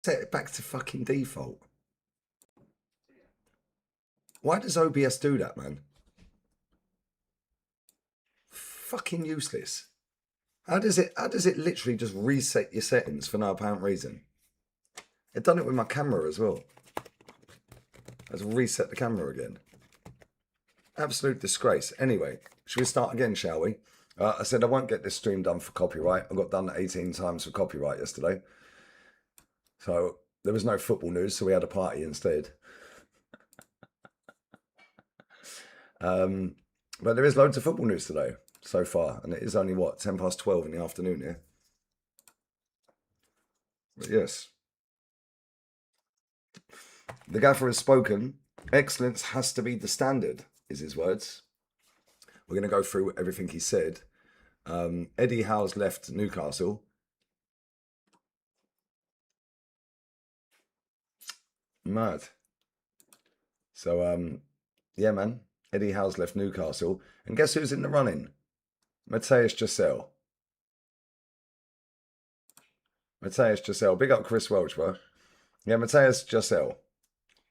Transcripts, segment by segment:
Set it back to fucking default. Why does OBS do that, man? Fucking useless. How does it literally just reset your settings for no apparent reason? It done it with my camera as well. Let's reset the camera again. Absolute disgrace. Anyway, should we start again, shall we? I said I won't get this stream done for copyright. I got done 18 times for copyright yesterday. So there was no football news, so we had a party instead. But there is loads of football news today so far, and it is only, what, 10 past 12 in the afternoon here. But yes. The gaffer has spoken. Excellence has to be the standard, is his words. We're going to go through everything he said. Eddie Howe's left Newcastle. Mad. So, yeah, man. Eddie Howe's left Newcastle. And guess who's in the running? Matthias Giselle. Matthias Giselle. Big up Chris Welch, bro. Yeah, Matthias Giselle,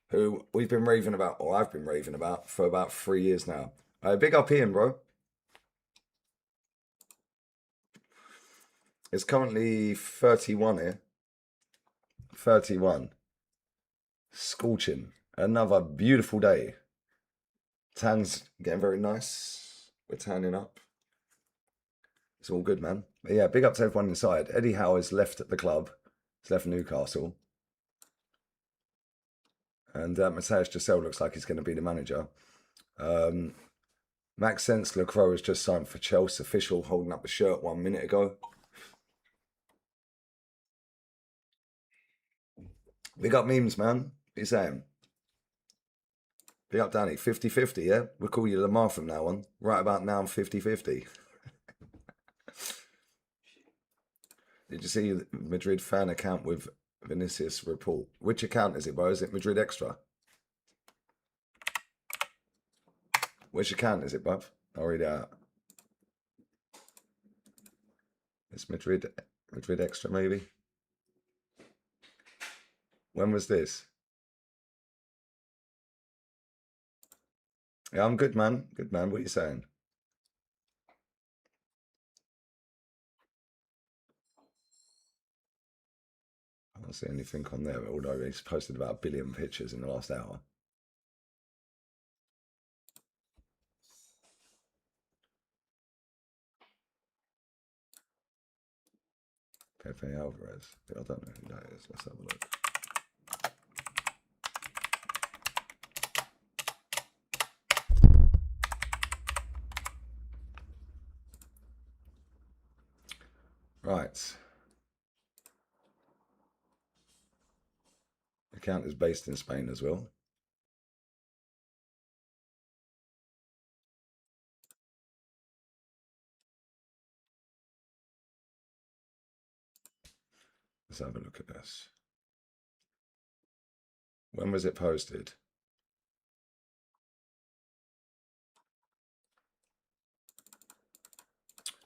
who we've been raving about, or I've been raving about, for about 3 years now. Big up Ian, bro. It's currently 31 here. 31. Scorching. Another beautiful day. Tan's getting very nice. We're tanning up. It's all good, man. But yeah, big up to everyone inside. Eddie Howe has left at the club. He's left Newcastle. And Matthias Giselle looks like he's going to be the manager. Maxence Lacroix has just signed for Chelsea. Official, holding up the shirt 1 minute ago. Big up memes, man. What are you saying? Big up Danny. 50-50, yeah? We'll call you Lamar from now on. Right about now, I'm 50-50. Did you see the Madrid fan account with Vinicius report? Which account is it, bro? Is it Madrid Extra? Which account is it, bruv? I'll read it out. It's Madrid Extra, maybe? When was this? Yeah, I'm good, man. Good, man. What are you saying? I don't see anything on there, although he's posted about 1 billion pictures in the last hour. Pepe Alvarez. I don't know who that is. Let's have a look. Right. The account is based in Spain as well. Let's have a look at this. When was it posted?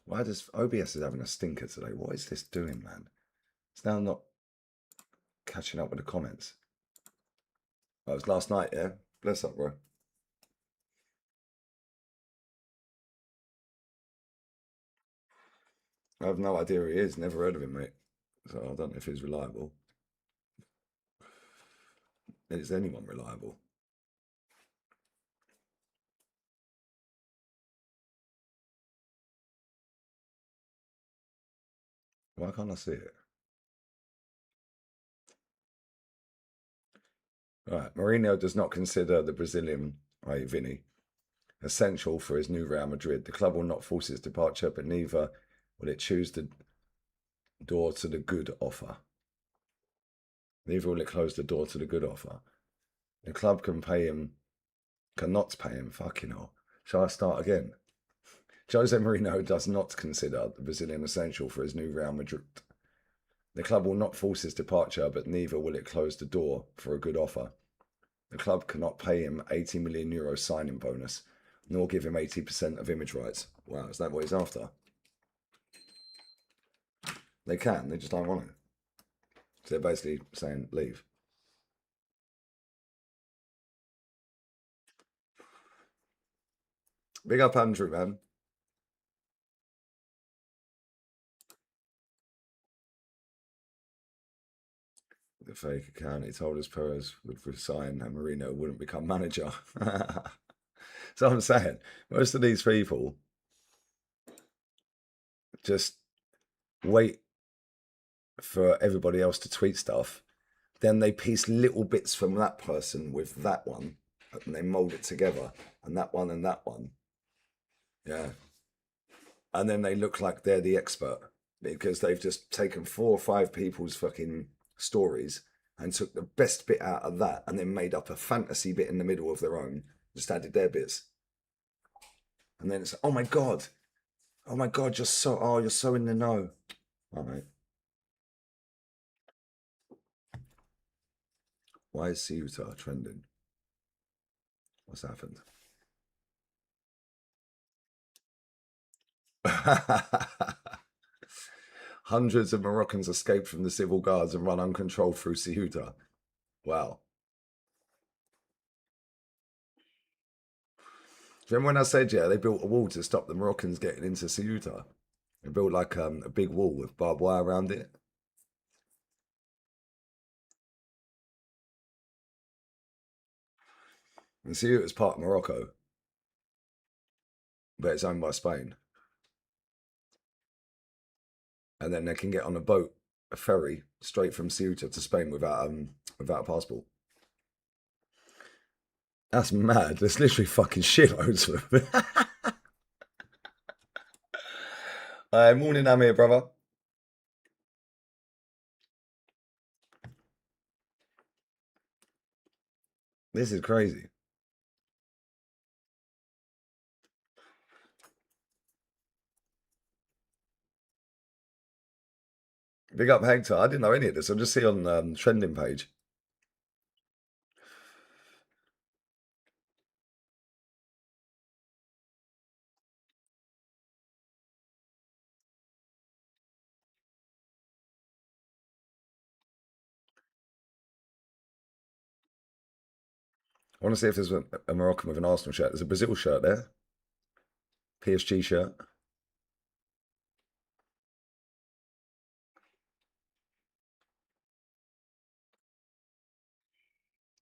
Why does OBS is having a stinker today? What is this doing, man? It's now not catching up with the comments. That was last night, yeah? Bless up, bro. I have no idea who he is. Never heard of him, mate. So I don't know if he's reliable. Is anyone reliable? Why can't I see it? Right, Mourinho does not consider the Brazilian, right, Vinny, essential for his new Real Madrid. The club will not force his departure, but neither will it choose the door to the good offer. Neither will it close the door to the good offer. The club cannot pay him, fucking hell. Shall I start again? Jose Mourinho does not consider the Brazilian essential for his new Real Madrid. The club will not force his departure, but neither will it close the door for a good offer. The club cannot pay him €80 million signing bonus, nor give him 80% of image rights. Wow, is that what he's after? They can, they just don't want it. So they're basically saying leave. Big up Andrew, man. The fake account. He told us Perez would resign and Marino wouldn't become manager. So I'm saying, most of these people just wait for everybody else to tweet stuff. Then they piece little bits from that person with that one, and they mold it together, and that one and that one. Yeah. And then they look like they're the expert because they've just taken 4 or 5 people's fucking stories and took the best bit out of that and then made up a fantasy bit in the middle of their own, just added their bits. And then it's, oh my God, you're so in the know. All right. Why is Ceuta trending? What's happened? Hundreds of Moroccans escaped from the civil guards and run uncontrolled through Ceuta. Wow. Do you remember when I said, yeah, they built a wall to stop the Moroccans getting into Ceuta? They built like a big wall with barbed wire around it. And Ceuta is part of Morocco, but it's owned by Spain. And then they can get on a boat, a ferry, straight from Ceuta to Spain without a passport. That's mad. There's literally fucking shitloads of them. Morning, Amir, brother. This is crazy. Big up Hector. I didn't know any of this. I just see on trending page. I want to see if there's a Moroccan with an Arsenal shirt. There's a Brazil shirt there. PSG shirt.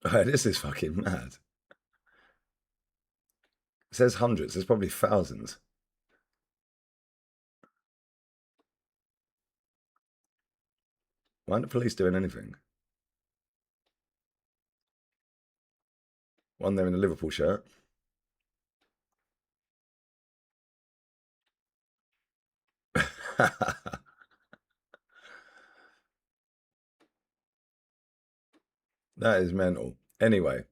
Oh, this is fucking mad. It says hundreds. There's probably thousands. Why aren't the police doing anything? One there in a Liverpool shirt. That is mental. Anyway,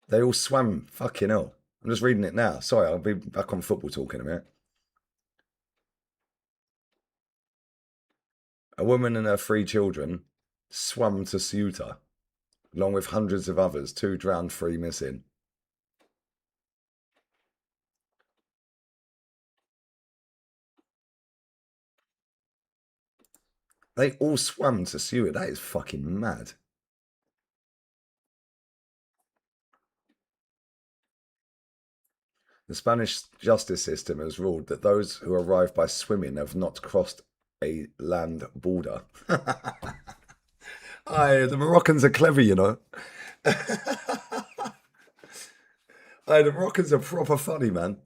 they all swam. Fucking hell. I'm just reading it now. Sorry, I'll be back on football talk in a minute. A woman and her 3 children swam to Ceuta, along with hundreds of others. 2 drowned, 3 missing. They all swam to Ceuta. That is fucking mad. The Spanish justice system has ruled that those who arrive by swimming have not crossed a land border. Aye, the Moroccans are clever, you know. Aye, the Moroccans are proper funny, man.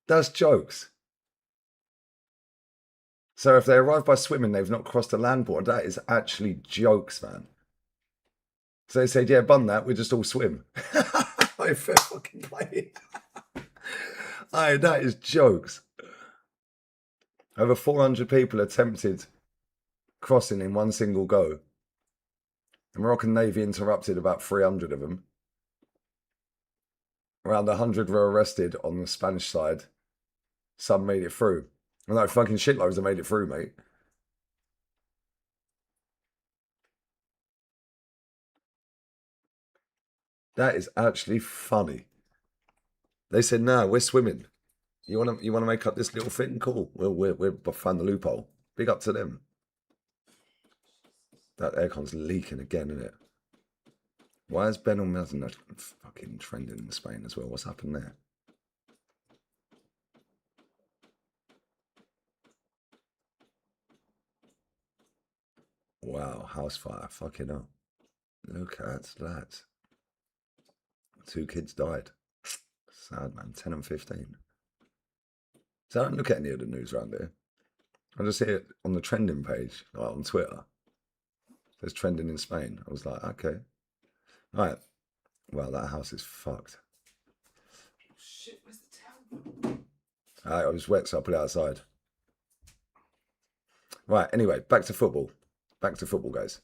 That's jokes. So if they arrive by swimming, they've not crossed a land border. That is actually jokes, man. So they said, yeah, bun that, we just all swim. I fair fucking play. Aye, that is jokes. Over 400 people attempted crossing in one single go. The Moroccan Navy interrupted about 300 of them. Around 100 were arrested on the Spanish side. Some made it through. Well, no, fucking shitloads have made it through, mate. That is actually funny. They said, no, we're swimming. You wanna make up this little thing? Cool. We'll find the loophole. Big up to them. That aircon's leaking again, isn't it? Why is Ben Almazen fucking trending in Spain as well? What's happened there? Wow, house fire. Fucking hell. Look at that. 2 kids died. Sad, man. 10 and 15. So I don't look at any of the news around here. I just see it on the trending page, like on Twitter. There's trending in Spain. I was like, okay. All right. Well, that house is fucked. Oh shit, where's the towel? I was wet, so I put it outside. Right, anyway, back to football. Back to football, guys.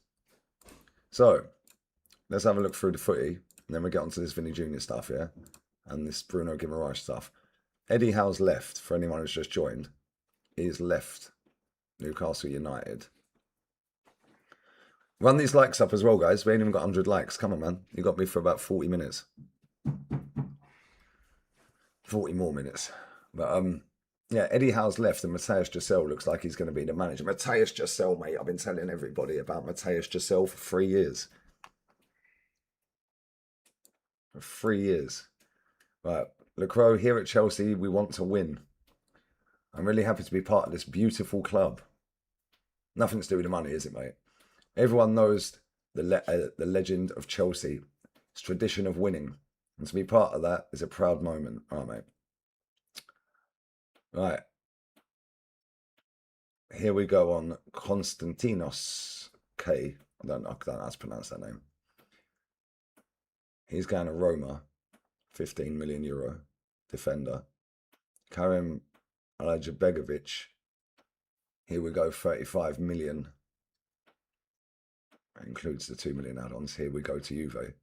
So, let's have a look through the footy, and then we get onto this Vinny Jr. stuff, yeah? And this Bruno Guimaraes stuff. Eddie Howe's left, for anyone who's just joined. He's left Newcastle United. Run these likes up as well, guys. We ain't even got 100 likes. Come on, man. You got me for about 40 minutes. 40 more minutes. But, yeah, Eddie Howe's left and Matthias Giselle looks like he's going to be the manager. Matthias Giselle, mate. I've been telling everybody about Matthias Giselle for 3 years. For 3 years. Right. Lacroix, here at Chelsea, we want to win. I'm really happy to be part of this beautiful club. Nothing to do with the money, is it, mate? Everyone knows the legend of Chelsea. It's tradition of winning. And to be part of that is a proud moment. All right, mate. Right. Here we go on Konstantinos K. I don't know how to pronounce that name. He's going to Roma. 15 million euro. Defender. Karim Alajabegovic. Here we go, 35 million. That includes the 2 million add-ons. Here we go to Juve.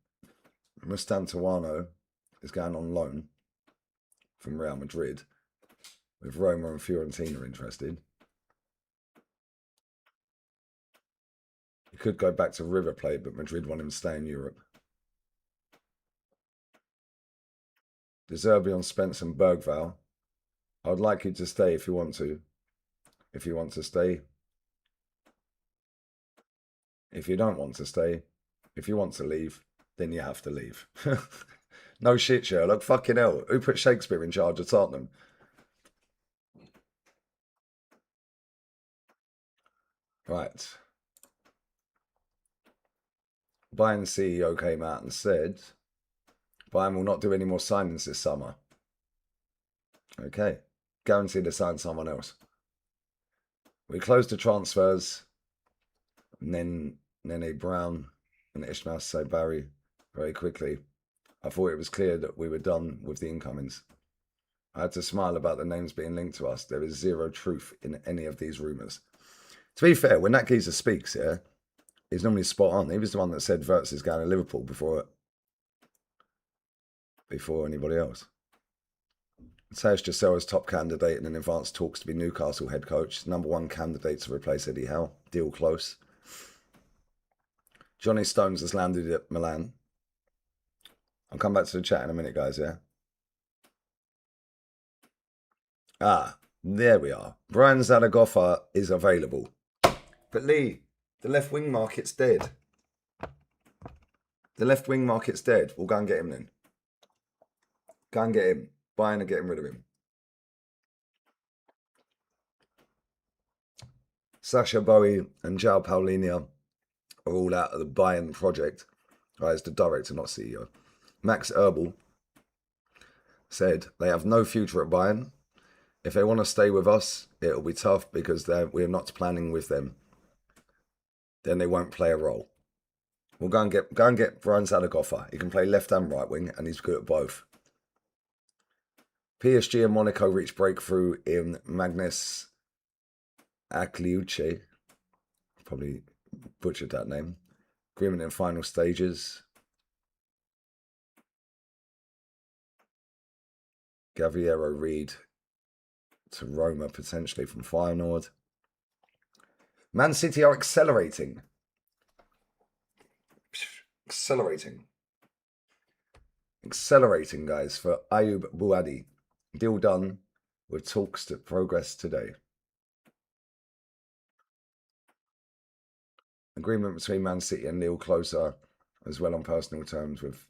Mustan Tawano is going on loan from Real Madrid, with Roma and Fiorentina interested. He could go back to River Plate, but Madrid want him to stay in Europe. De Zerbi on Spence and Bergval. I would like you to stay if you want to. If you want to stay. If you don't want to stay. If you want to leave, then you have to leave. No shit, Sherlock. Fucking hell. Who put Shakespeare in charge of Tottenham? Right. Bayern CEO came out and said Bayern will not do any more signings this summer. Okay. Guaranteed to sign someone else. We closed the transfers. Nene Brown and Ishmael Sabari very quickly. I thought it was clear that we were done with the incomings. I had to smile about the names being linked to us. There is zero truth in any of these rumours. To be fair, when that geezer speaks, yeah, he's normally spot on. He was the one that said Wirtz is going to Liverpool before anybody else. Matthias Giselle is top candidate in an advanced talks to be Newcastle head coach. #1 candidate to replace Eddie Howe. Deal close. Johnny Stones has landed at Milan. I'll come back to the chat in a minute, guys, yeah? Ah, there we are. Brian Zaragoza is available. But Lee, the left wing market's dead. The left wing market's dead. We'll go and get him then. Go and get him. Bayern are getting rid of him. Sasha Bowie and João Paulinho are all out of the Bayern project. As the director, not CEO. Max Erbel said they have no future at Bayern. If they want to stay with us, it'll be tough because we're not planning with them. Then they won't play a role. We'll go and get Brian Zaragoza. He can play left and right wing, and he's good at both. PSG and Monaco reached breakthrough in Magnus Akliuche. Probably butchered that name. Agreement in final stages. Gaviero Reed to Roma potentially from Feyenoord. Man City are accelerating. Accelerating, guys, for Ayoub Bouadi. Deal done. with talks to progress today. Agreement between Man City and Neil closer as well on personal terms with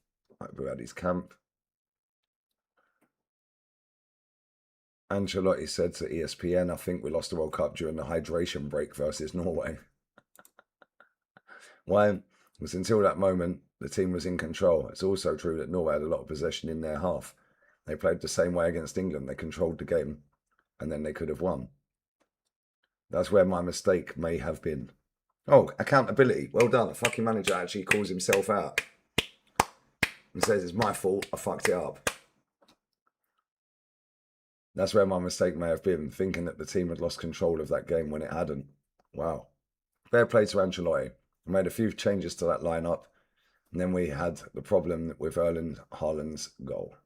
Buadi's camp. Ancelotti said to ESPN, I think we lost the World Cup during the hydration break versus Norway. Why? Because until that moment, the team was in control. It's also true that Norway had a lot of possession in their half. They played the same way against England. They controlled the game, and then they could have won. That's where my mistake may have been. Oh, accountability. Well done. The fucking manager actually calls himself out and says it's my fault. I fucked it up. That's where my mistake may have been, thinking that the team had lost control of that game when it hadn't. Wow. Fair play to Ancelotti. We made a few changes to that lineup, and then we had the problem with Erling Haaland's goal.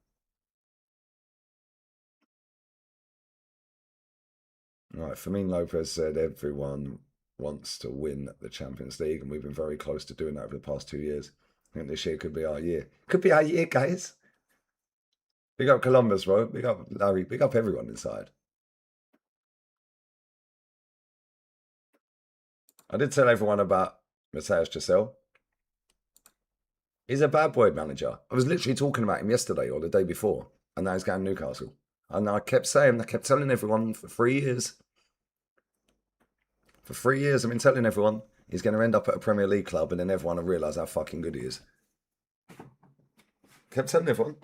Right, Fermin Lopez said everyone wants to win the Champions League, and we've been very close to doing that over the past 2 years. I think this year could be our year. Could be our year, guys. Big up Columbus, bro. Big up Larry. Big up everyone inside. I did tell everyone about Matthias Giselle. He's a bad boy manager. I was literally talking about him yesterday or the day before, and now he's going to Newcastle. And I kept telling everyone for 3 years. For 3 years, I've been telling everyone he's going to end up at a Premier League club, and then everyone will realise how fucking good he is. Kept telling everyone.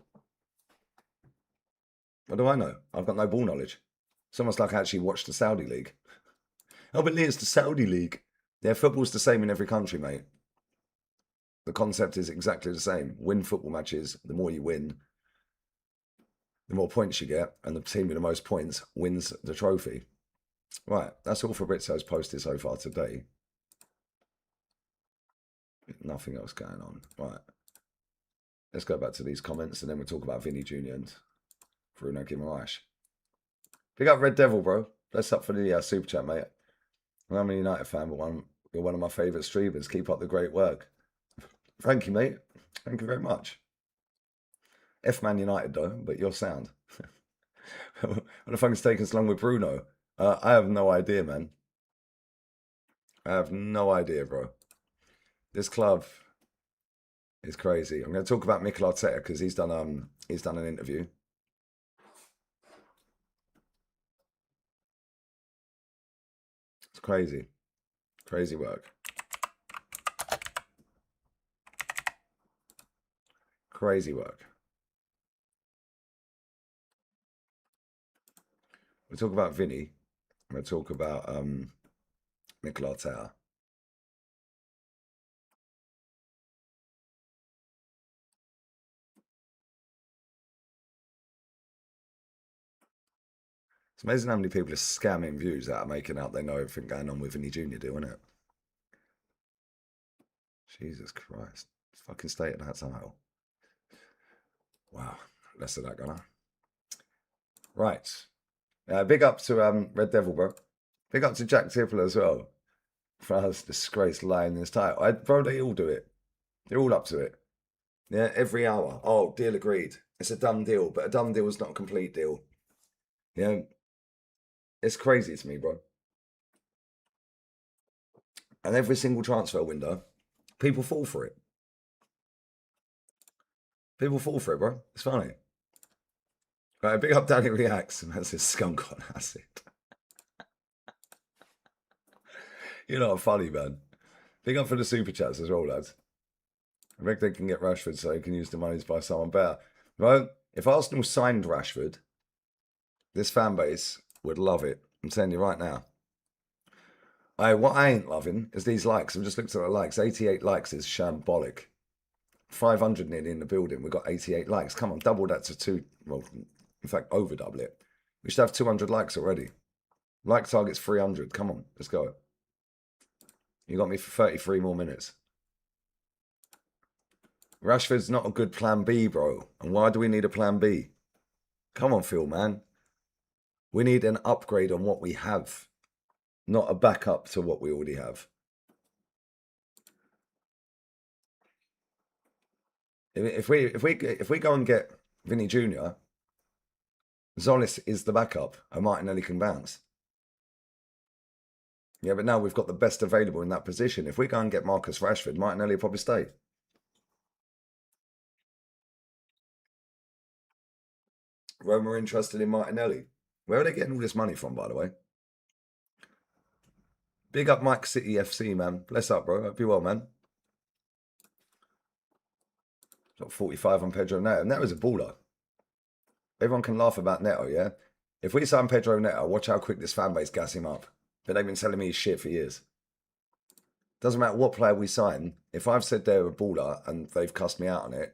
What do I know? I've got no ball knowledge. It's almost like I actually watched the Saudi League. Oh, but Lee, it's the Saudi League. Yeah, football's the same in every country, mate. The concept is exactly the same. Win football matches, the more you win, the more points you get, and the team with the most points wins the trophy. Right, that's all Fabrizio's posted so far today. Nothing else going on. Right. Let's go back to these comments, and then we'll talk about Vinny Jr. and Bruno Guimaraes. Big up Red Devil, bro. Bless up for the super chat, mate. I'm a United fan, but you're one of my favourite streamers. Keep up the great work. Thank you, mate. Thank you very much. Man United, though, but you're sound. What the fuck is taking so long with Bruno? I have no idea, man. I have no idea, bro. This club is crazy. I'm going to talk about Mikel Arteta because he's done an interview. It's crazy. Crazy work. Crazy work. We'll talk about Vinny. We'll talk about Mikel Arteta. It's amazing how many people are scamming views out of making out they know everything going on with Vinny Jr. doing it. Jesus Christ. Fucking state of that title. Wow. Less of that, gonna. Right. Big up to Red Devil, bro. Big up to Jack Tipple as well. For us disgraced lying in this title. Bro, they all do it. They're all up to it. Yeah, every hour. Oh, deal agreed. It's a done deal, but a done deal is not a complete deal. Yeah. It's crazy to me, bro. And every single transfer window, people fall for it. People fall for it, bro. It's funny. Right, big up Danny Reacts. That's his skunk on acid. You're not funny, man. Big up for the super chats as well, lads. I think they can get Rashford so they can use the money to buy someone better. Right? If Arsenal signed Rashford, this fan base would love it. I'm telling you right now. What I ain't loving is these likes. I've just looked at the likes. 88 likes is shambolic. 500 nearly in the building. We've got 88 likes. Come on, double that to 2. Well, in fact, over double it. We should have 200 likes already. Like target's 300. Come on, let's go. You got me for 33 more minutes. Rashford's not a good plan B, bro. And why do we need a plan B? Come on, Phil, man. We need an upgrade on what we have, not a backup to what we already have. If we go and get Vinny Jr., Zolis is the backup, and Martinelli can bounce. Yeah, but now we've got the best available in that position. If we go and get Marcus Rashford, Martinelli will probably stay. Roma are interested in Martinelli. Where are they getting all this money from, by the way? Big up Mike City FC, man. Bless up, bro. Hope you well, man. Got 45 on Pedro Neto. And that was a baller. Everyone can laugh about Neto, yeah? If we sign Pedro Neto, watch how quick this fan base gas him up. But they've been telling me he's shit for years. Doesn't matter what player we sign. If I've said they're a baller and they've cussed me out on it,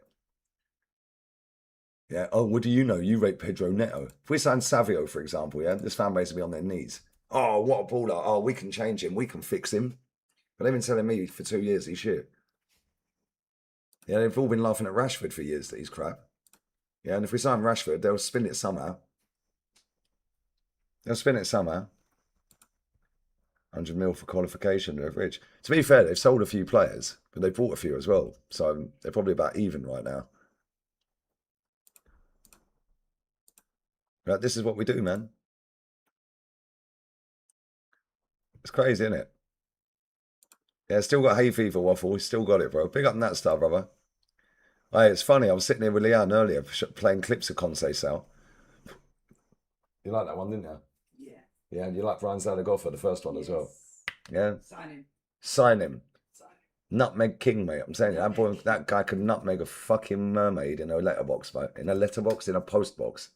yeah, oh, what do you know? You rate Pedro Neto. If we sign Savio, for example, yeah, this fan base will be on their knees. Oh, what a baller. Oh, we can change him. We can fix him. But they've been telling me for 2 years he's shit. Yeah, they've all been laughing at Rashford for years that he's crap. Yeah, and if we sign Rashford, they'll spin it somehow. They'll spin it somehow. 100 mil for qualification, they're rich. To be fair, they've sold a few players, but they've bought a few as well. So they're probably about even right now. Right, this is what we do, man. It's crazy, isn't it? Yeah, still got hay fever, Waffle. Still got it, bro. Big up that stuff, brother. Hey, it's funny. I was sitting here with Leanne earlier playing clips of Conceição. You like that one, didn't you? Yeah. Yeah, and you like Brian Zaragoza, the first one as well. Yeah? Sign him. Sign him. Sign him. Nutmeg King, mate. I'm saying that boy, that guy could nutmeg a fucking mermaid in a letterbox, mate. In a letterbox, in a postbox.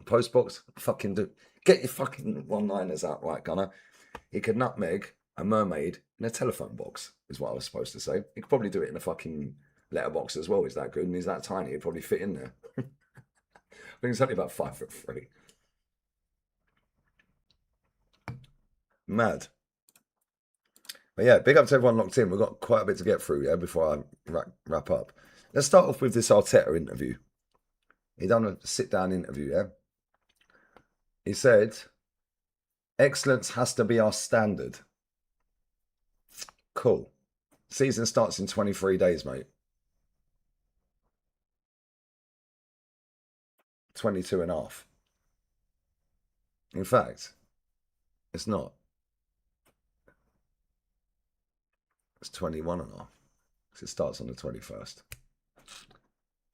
Postbox? Fucking do. Get your fucking one-liners out, right, Gunner? He could nutmeg a mermaid in a telephone box, is what I was supposed to say. He could probably do it in a fucking letterbox as well. He's that good and he's that tiny. He'd probably fit in there. I think he's only about 5'3". Mad. But yeah, big up to everyone locked in. We've got quite a bit to get through, yeah, before I wrap up. Let's start off with this Arteta interview. He done a sit-down interview, yeah? He said, excellence has to be our standard. Cool. Season starts in 23 days, mate. 22 and a half. In fact, it's not. It's 21 and a half. Because it starts on the 21st.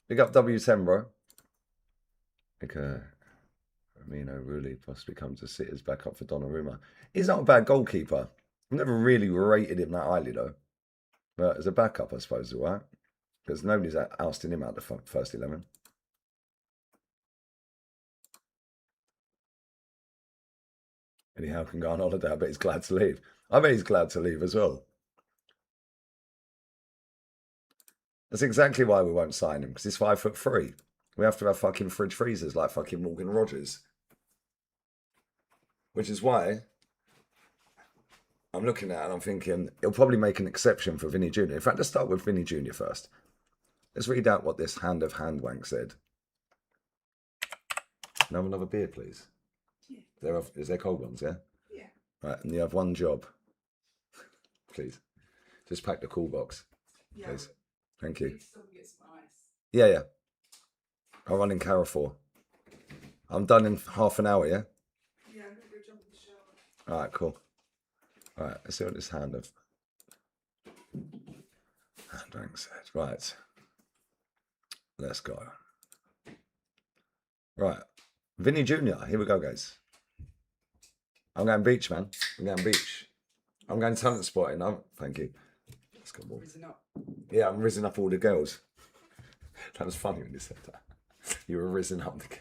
Big up W10, bro. Firmino really possibly comes to sit as backup for Donnarumma. He's not a bad goalkeeper. I've never really rated him that highly, though. But as a backup, I suppose, all right? Because nobody's ousting him out the first 11. Anyhow, can go on holiday. I bet he's glad to leave. I bet he's glad to leave as well. That's exactly why we won't sign him, because he's 5'3". We have to have fucking fridge freezers like fucking Morgan Rogers. Which is why I'm looking at it and I'm thinking he'll probably make an exception for Vinny Jr. In fact, let's start with Vinny Jr. first. Let's read out what this hand of hand wank said. Can I have another beer, please? Yeah. Is there cold ones, yeah? Yeah. Right, and you have one job. Please. Just pack the cool box. Yeah. Please. Thank you. Need to still get some ice. Yeah, yeah. I'll run in Carrefour. I'm done in half an hour, yeah? Yeah, I'm going to go jump in the shower. Alright, cool. Alright, let's see what this hand wank said. Right. Let's go. Right. Vinny Jr. Here we go, guys. I'm going beach, man. I'm going beach. I'm going talent spotting. No, thank you. Let's go, boy. Risen up. Yeah, I'm risen up all the girls. That was funny when you said that. You were risen up the girls.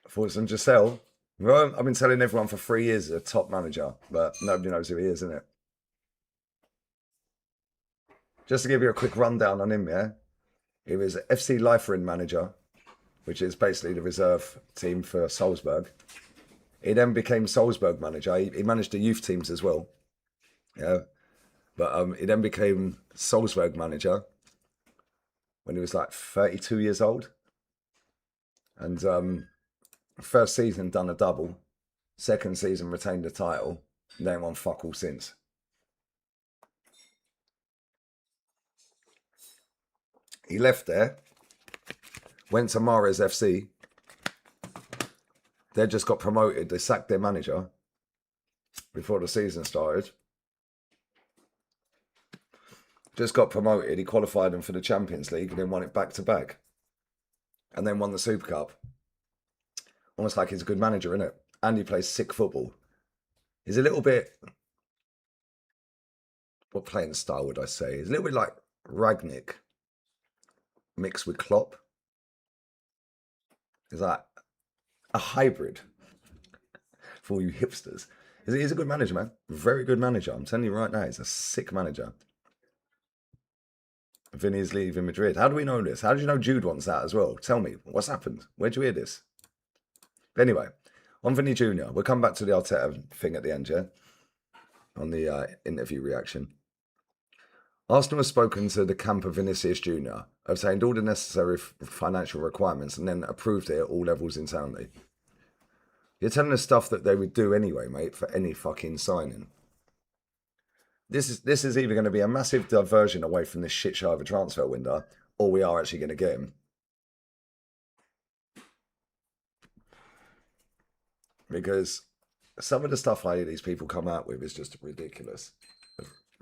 Thoughts on Giselle? Well, I've been telling everyone for 3 years he's a top manager, but nobody knows who he is, isn't it? Just to give you a quick rundown on him, yeah? He was FC Liefering manager, which is basically the reserve team for Salzburg. He then became Salzburg manager. He managed the youth teams as well. Yeah. But he then became Salzburg manager when he was like 32 years old. And first season done a double. Second season retained the title. And then won fuck all since. He left there went to Mares FC. They just got promoted. They sacked their manager before the season started. Just got promoted. He qualified them for the Champions League and then won it back to back. And then won the Super Cup. Almost like he's a good manager, isn't it? And he plays sick football. He's a little bit... What playing style would I say? He's a little bit like Ragnick mixed with Klopp. He's like a hybrid for all you hipsters. He's a good manager, man. Very good manager. I'm telling you right now, he's a sick manager. Vinny's leaving Madrid. How do we know this? How did you know Jude wants that as well? Tell me, what's happened? Where'd you hear this? But anyway, on Vinny Jr., we'll come back to the Arteta thing at the end, yeah? On the interview reaction. Arsenal has spoken to the camp of Vinicius Jr., obtained all the necessary financial requirements, and then approved it at all levels internally. You're telling us stuff that they would do anyway, mate, for any fucking signing. This is either going to be a massive diversion away from this shit show of a transfer window, or we are actually going to get him. Because some of the stuff I hear these people come out with is just ridiculous.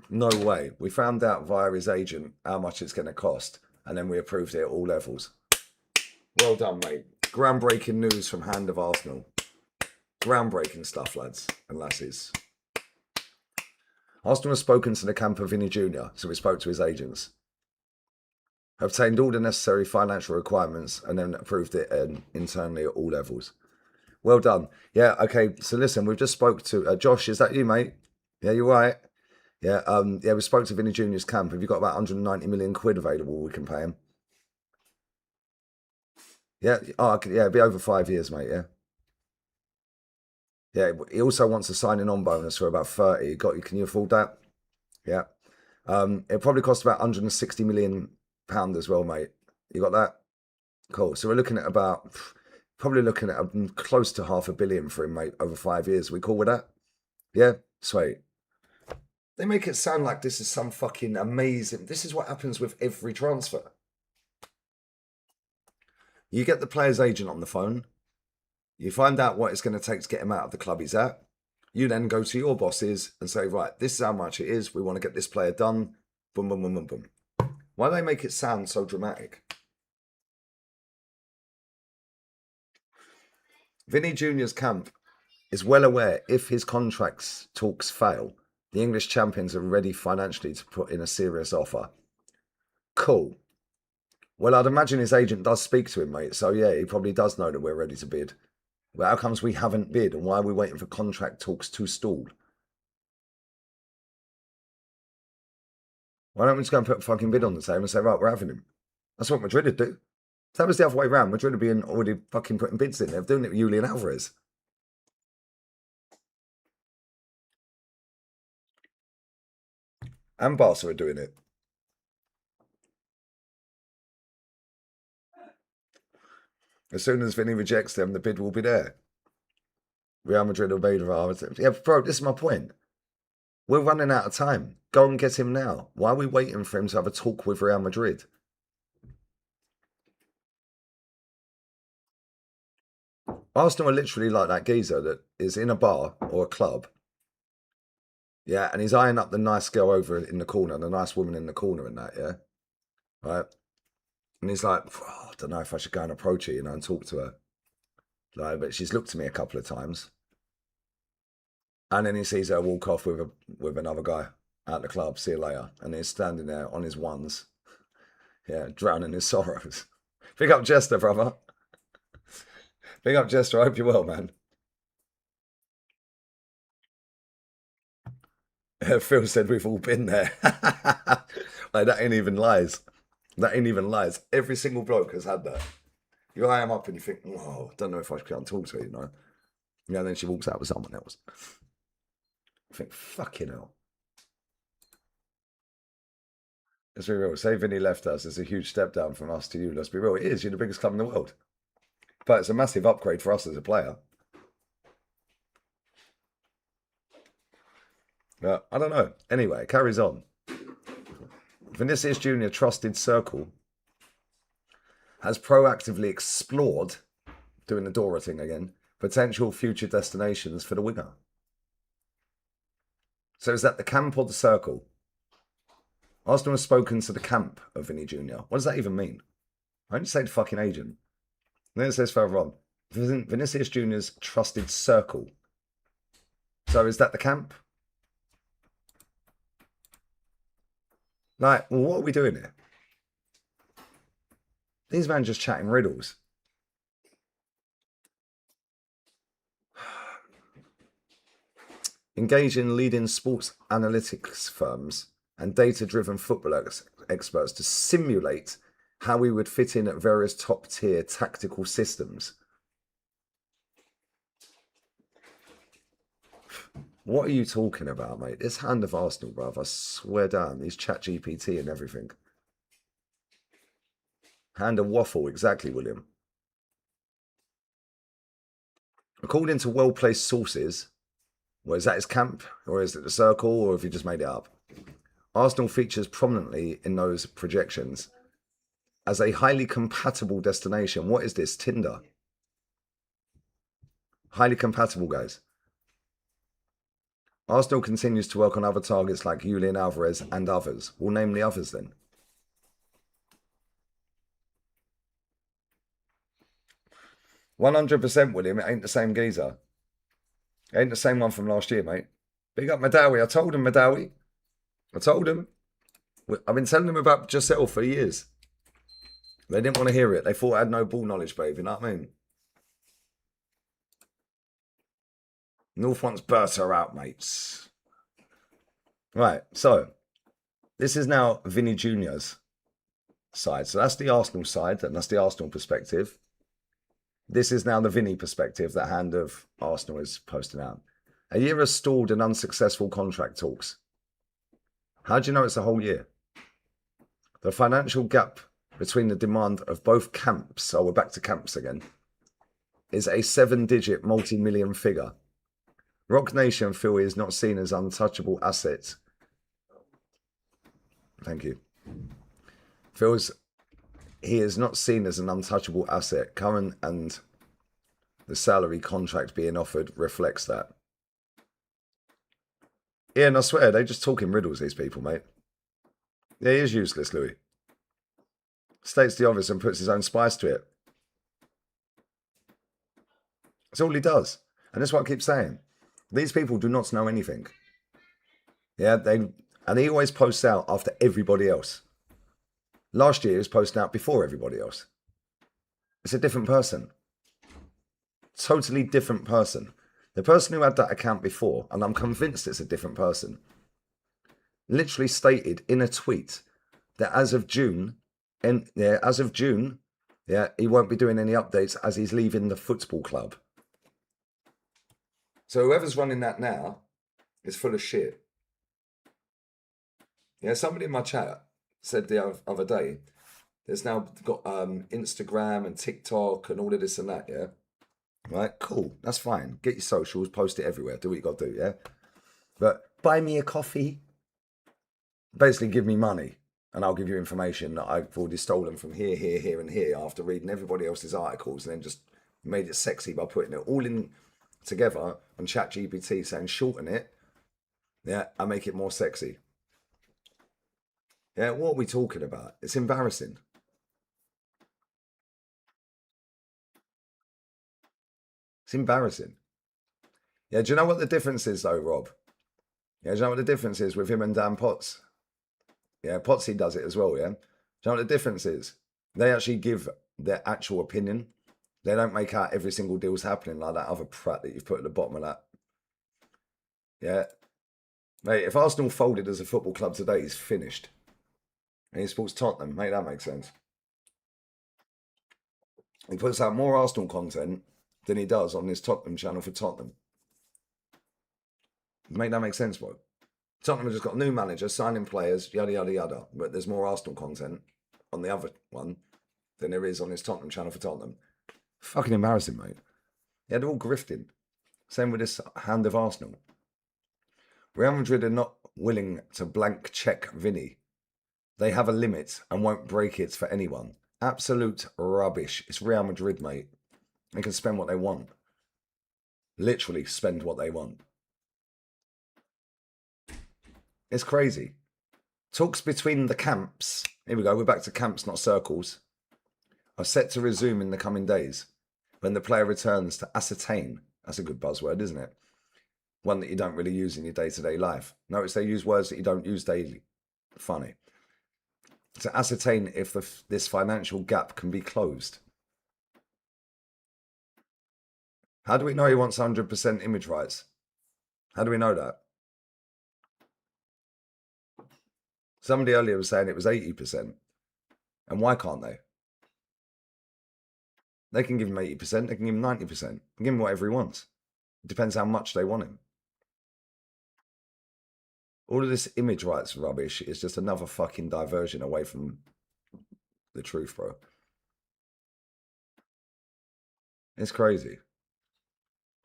No way. We found out via his agent how much it's going to cost, and then we approved it at all levels. Well done, mate. Groundbreaking news from Hand of Arsenal. Groundbreaking stuff, lads and lasses. Arsenal has spoken to the camp of Vinny Jr., so we spoke to his agents. Obtained all the necessary financial requirements and then approved it internally at all levels. Well done. Yeah, okay, so listen, we've just spoke to... Josh, is that you, mate? Yeah, you're right. Yeah, we spoke to Vinny Jr.'s camp. Have you got about 190 million quid available we can pay him? Yeah, it'd be over 5 years, mate, yeah. Yeah, he also wants a signing on bonus for about 30. Can you afford that? Yeah. It'll probably cost about 160 million pounds as well, mate. You got that? Cool. So we're looking at probably looking at close to £500 million for him, mate, over 5 years. We cool with that? Yeah? Sweet. They make it sound like this is some fucking amazing... This is what happens with every transfer. You get the player's agent on the phone. You find out what it's going to take to get him out of the club he's at. You then go to your bosses and say, right, this is how much it is. We want to get this player done. Boom, boom, boom, boom, boom. Why do they make it sound so dramatic? Vinny Jr.'s camp is well aware if his contracts talks fail, the English champions are ready financially to put in a serious offer. Cool. Well, I'd imagine his agent does speak to him, mate. So, yeah, he probably does know that we're ready to bid. But how comes we haven't bid, and why are we waiting for contract talks to stall? Why don't we just go and put a fucking bid on the table and say, right, we're having him? That's what Madrid would do. If that was the other way around, Madrid would be already fucking putting bids in. They're doing it with Julian Alvarez. And Barca are doing it. As soon as Vinny rejects them, the bid will be there. Real Madrid will be there. Yeah, bro, this is my point. We're running out of time. Go and get him now. Why are we waiting for him to have a talk with Real Madrid? Arsenal are literally like that geezer that is in a bar or a club. Yeah, and he's eyeing up the nice girl over in the corner, the nice woman in the corner and that, yeah? Right? And he's like, oh, I don't know if I should go and approach her, and talk to her. Like, but she's looked at me a couple of times. And then he sees her walk off with another guy at the club. See you later. And he's standing there on his ones. Yeah, drowning his sorrows. Pick up Jester, brother. Pick up Jester. I hope you're well, man. Phil said we've all been there. Like, that ain't even lies. That ain't even lies. Every single bloke has had that. You eye him up and you think, oh, don't know if I can talk to her, you know. Yeah, and then she walks out with someone else. I think, fucking hell. Let's be real. Say Vinny left us. It's a huge step down from us to you. Let's be real. It is. You're the biggest club in the world. But it's a massive upgrade for us as a player. I don't know. Anyway, it carries on. Vinicius Jr. trusted circle. has proactively explored, doing the Dora thing again, potential future destinations for the winger. So is that the camp or the circle? Arsenal has spoken to the camp of Vinny Jr. What does that even mean? I only say the fucking agent. And then it says further on, Vinicius Jr.'s trusted circle. So is that the camp? Like, well, what are we doing here? These men just chatting riddles. Engage in leading sports analytics firms and data-driven football experts to simulate how we would fit in at various top-tier tactical systems. What are you talking about, mate? This hand of Arsenal, bruv, I swear down. These chat GPT and everything. Hand of waffle, exactly, William. According to well-placed sources, well, is that his camp? Or is it the circle? Or have you just made it up? Arsenal features prominently in those projections as a highly compatible destination. What is this? Tinder? Highly compatible, guys. Arsenal continues to work on other targets like Julian Alvarez and others. We'll name the others then. %, William. It ain't the same geezer. It ain't the same one from last year, mate. Big up Madawi. I told him, Madawi. I told him. I've been telling him about Giselle for years. They didn't want to hear it. They thought I had no ball knowledge, babe. You know what I mean? North wants Berta out, mates. Right, so this is now Vinny Jr.'s side. So that's the Arsenal side, and that's the Arsenal perspective. This is now the Vinny perspective that Hand of Arsenal is posting out. A year has stalled in unsuccessful contract talks. How do you know it's a whole year? The financial gap between the demand of both camps, so we're back to camps again, is a 7-digit multi-million figure. Rock Nation feel he is not seen as untouchable asset. Thank you. Feels he is not seen as an untouchable asset. Current and the salary contract being offered reflects that. Yeah, and I swear, they're just talking riddles, these people, mate. Yeah, he is useless, Louis. States the obvious and puts his own spice to it. That's all he does. And that's what I keep saying. These people do not know anything. Yeah, and he always posts out after everybody else. Last year, he was posting out before everybody else. It's a different person. Totally different person. The person who had that account before, and I'm convinced it's a different person, literally stated in a tweet that as of June, he won't be doing any updates as he's leaving the football club. So whoever's running that now is full of shit. Yeah, somebody in my chat said the other day, there's now got Instagram and TikTok and all of this and that, yeah? Right, cool, that's fine. Get your socials, post it everywhere, do what you got to do, yeah? But buy me a coffee. Basically, give me money and I'll give you information that I've already stolen from here, here, here, and here after reading everybody else's articles and then just made it sexy by putting it all in together on ChatGPT saying shorten it, yeah, and make it more sexy. Yeah, what are we talking about? It's embarrassing. It's embarrassing. Yeah, do you know what the difference is though, Rob? Yeah, do you know what the difference is with him and Dan Potts? Yeah, Potsy does it as well, yeah? Do you know what the difference is? They actually give their actual opinion. They don't make out every single deal's happening like that other prat that you've put at the bottom of that. Yeah. Mate, if Arsenal folded as a football club today, he's finished. And he supports Tottenham. Mate, that makes sense. He puts out more Arsenal content than he does on this Tottenham channel for Tottenham. Mate, that makes sense, bro. Tottenham have just got a new manager, signing players, yada, yada, yada. But there's more Arsenal content on the other one than there is on his Tottenham channel for Tottenham. Fucking embarrassing, mate. Yeah, they're all grifting. Same with this Hand of Arsenal. Real Madrid are not willing to blank check Vinny. They have a limit and won't break it for anyone. Absolute rubbish. It's Real Madrid, mate. They can spend what they want. Literally spend what they want. It's crazy. Talks between the camps. Here we go. We're back to camps, not circles. Are set to resume in the coming days when the player returns to ascertain. That's a good buzzword, isn't it? One that you don't really use in your day-to-day life. Notice they use words that you don't use daily. Funny. To ascertain if this financial gap can be closed. How do we know he wants 100% image rights? How do we know that? Somebody earlier was saying it was 80%. And why can't they? They can give him 80%, they can give him 90%. They can give him whatever he wants. It depends how much they want him. All of this image rights rubbish is just another fucking diversion away from the truth, bro. It's crazy.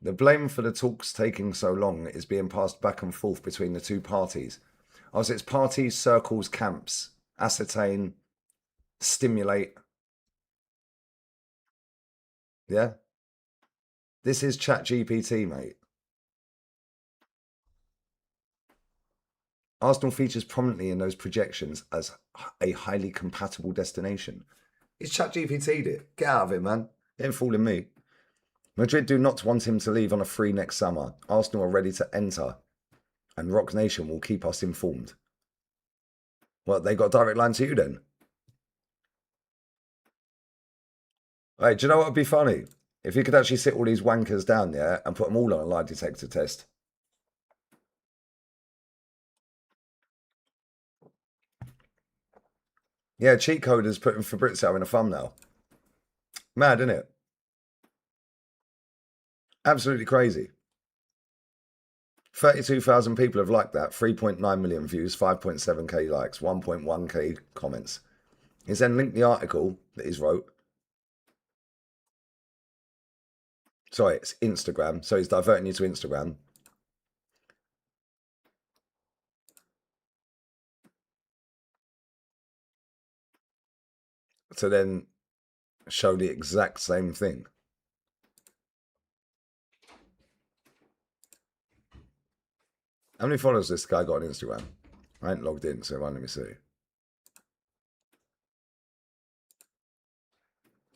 The blame for the talks taking so long is being passed back and forth between the two parties. Oh, so it's parties, circles, camps, ascertain, stimulate. Yeah? This is ChatGPT, mate. Arsenal features prominently in those projections as a highly compatible destination. It's ChatGPT'd it. Get out of it, man. You ain't fooling me. Madrid do not want him to leave on a free next summer. Arsenal are ready to enter, and Rock Nation will keep us informed. Well, they got a direct line to you then? Hey, do you know what would be funny? If you could actually sit all these wankers down there and put them all on a lie detector test. Yeah, cheat coders putting Fabrizio in a thumbnail. Mad, isn't it? Absolutely crazy. 32,000 people have liked that. 3.9 million views, 5.7k likes, 1.1k comments. He's then linked the article that he's wrote. Sorry, it's Instagram. So he's diverting you to Instagram. To then show the exact same thing. How many followers this guy got on Instagram? I ain't logged in, so let me see.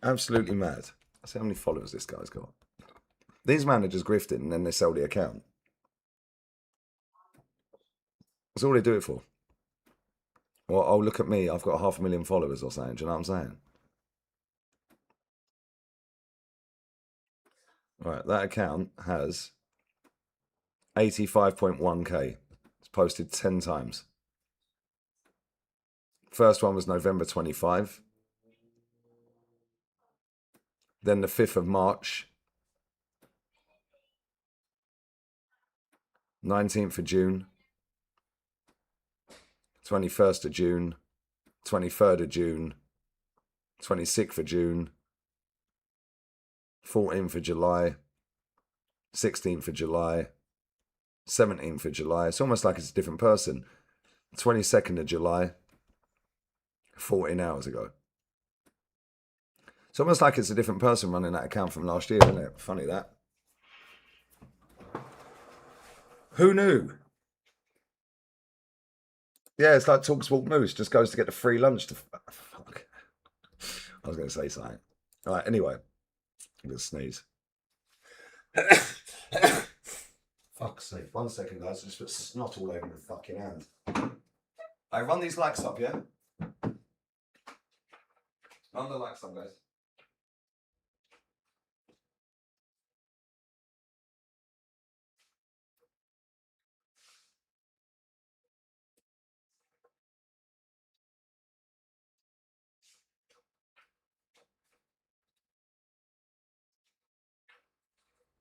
Absolutely mad. Let's see how many followers this guy's got. These managers grifting and then they sell the account. That's all they do it for. Well, oh, look at me. I've got 500,000 followers or something. Do you know what I'm saying? Right, that account has 85.1k. It's posted 10 times. First one was November 25. Then the 5th of March. 19th of June. 21st of June. 23rd of June. 26th of June. 14th of July. 16th of July. 17th of July. It's almost like it's a different person. 22nd of July. 14 hours ago. It's almost like it's a different person running that account from last year, isn't it? Funny that. Who knew? Yeah, it's like Talksport Moose just goes to get the free lunch to... Fuck. I was going to say something. All right, anyway. I'm going to sneeze. Fuck's sake. 1 second, guys. I just put snot all over my fucking hand. I run these likes up, yeah? Run the likes up, guys.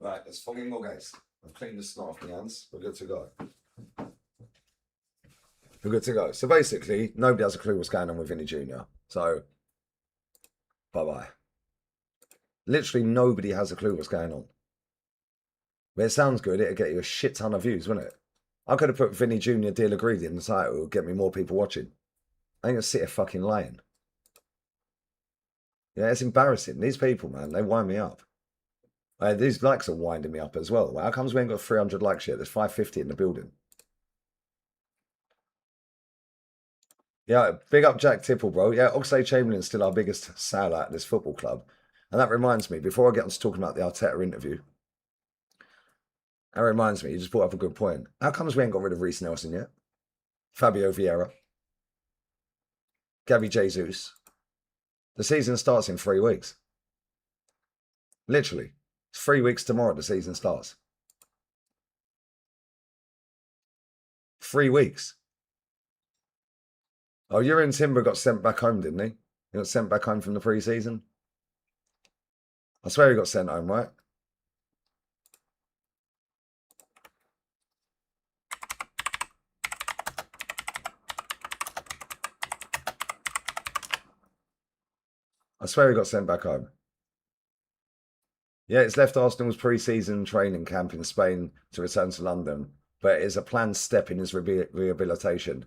Right, there's fucking more, guys. I've cleaned the snot off my hands. We're good to go. We're good to go. So basically, nobody has a clue what's going on with Vinny Jr. So, bye-bye. Literally nobody has a clue what's going on. But it sounds good. It'll get you a shit ton of views, wouldn't it? I could have put Vinny Jr. deal agreed in the title. It would get me more people watching. I ain't gonna sit here fucking lying. Yeah, it's embarrassing. These people, man, they wind me up. These likes are winding me up as well. How comes we ain't got 300 likes yet? There's 550 in the building. Yeah, big up Jack Tipple, bro. Yeah, Oxlade-Chamberlain's still our biggest sellout at this football club. And that reminds me, before I get on to talking about the Arteta interview, that reminds me, you just brought up a good point. How comes we ain't got rid of Reece Nelson yet? Fabio Vieira, Gabby Jesus. The season starts in 3 weeks. Literally. It's 3 weeks tomorrow the season starts. 3 weeks. Oh, Jurgen Timber got sent back home, didn't he? He got sent back home from the pre-season. I swear he got sent home, right? I swear he got sent back home. Yeah, it's left Arsenal's pre-season training camp in Spain to return to London, but it is a planned step in his rehabilitation.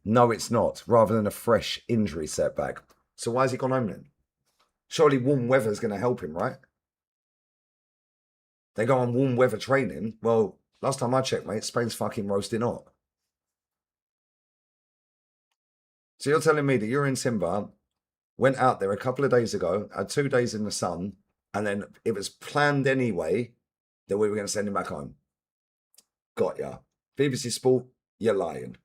No, it's not, rather than a fresh injury setback. So why has he gone home then? Surely warm weather's going to help him, right? They go on warm weather training. Well, last time I checked, mate, Spain's fucking roasting hot. So you're telling me that Jurgen Timber went out there a couple of days ago, had 2 days in the sun, and then it was planned anyway that we were going to send him back home. Got ya. BBC Sport, you're lying.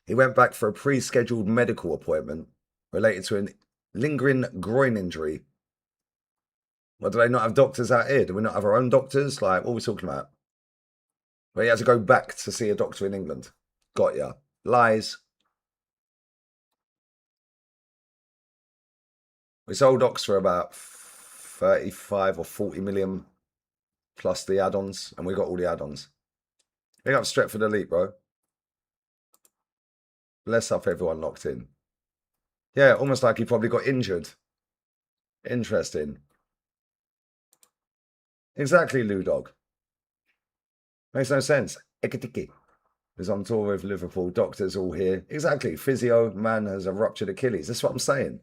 He went back for a pre-scheduled medical appointment related to a lingering groin injury. Well, do they not have doctors out here? Do we not have our own doctors? Like, what are we talking about? Well, he had to go back to see a doctor in England. Got ya. Lies. We sold Ox for about 35 or 40 million plus the add-ons, and we got all the add-ons. Big up Stretford Elite, bro. Bless up everyone locked in. Yeah, almost like he probably got injured. Interesting. Exactly, Lou Dog. Makes no sense. Ekatiki is on tour with Liverpool. Doctors all here. Exactly. Physio man has a ruptured Achilles. That's what I'm saying.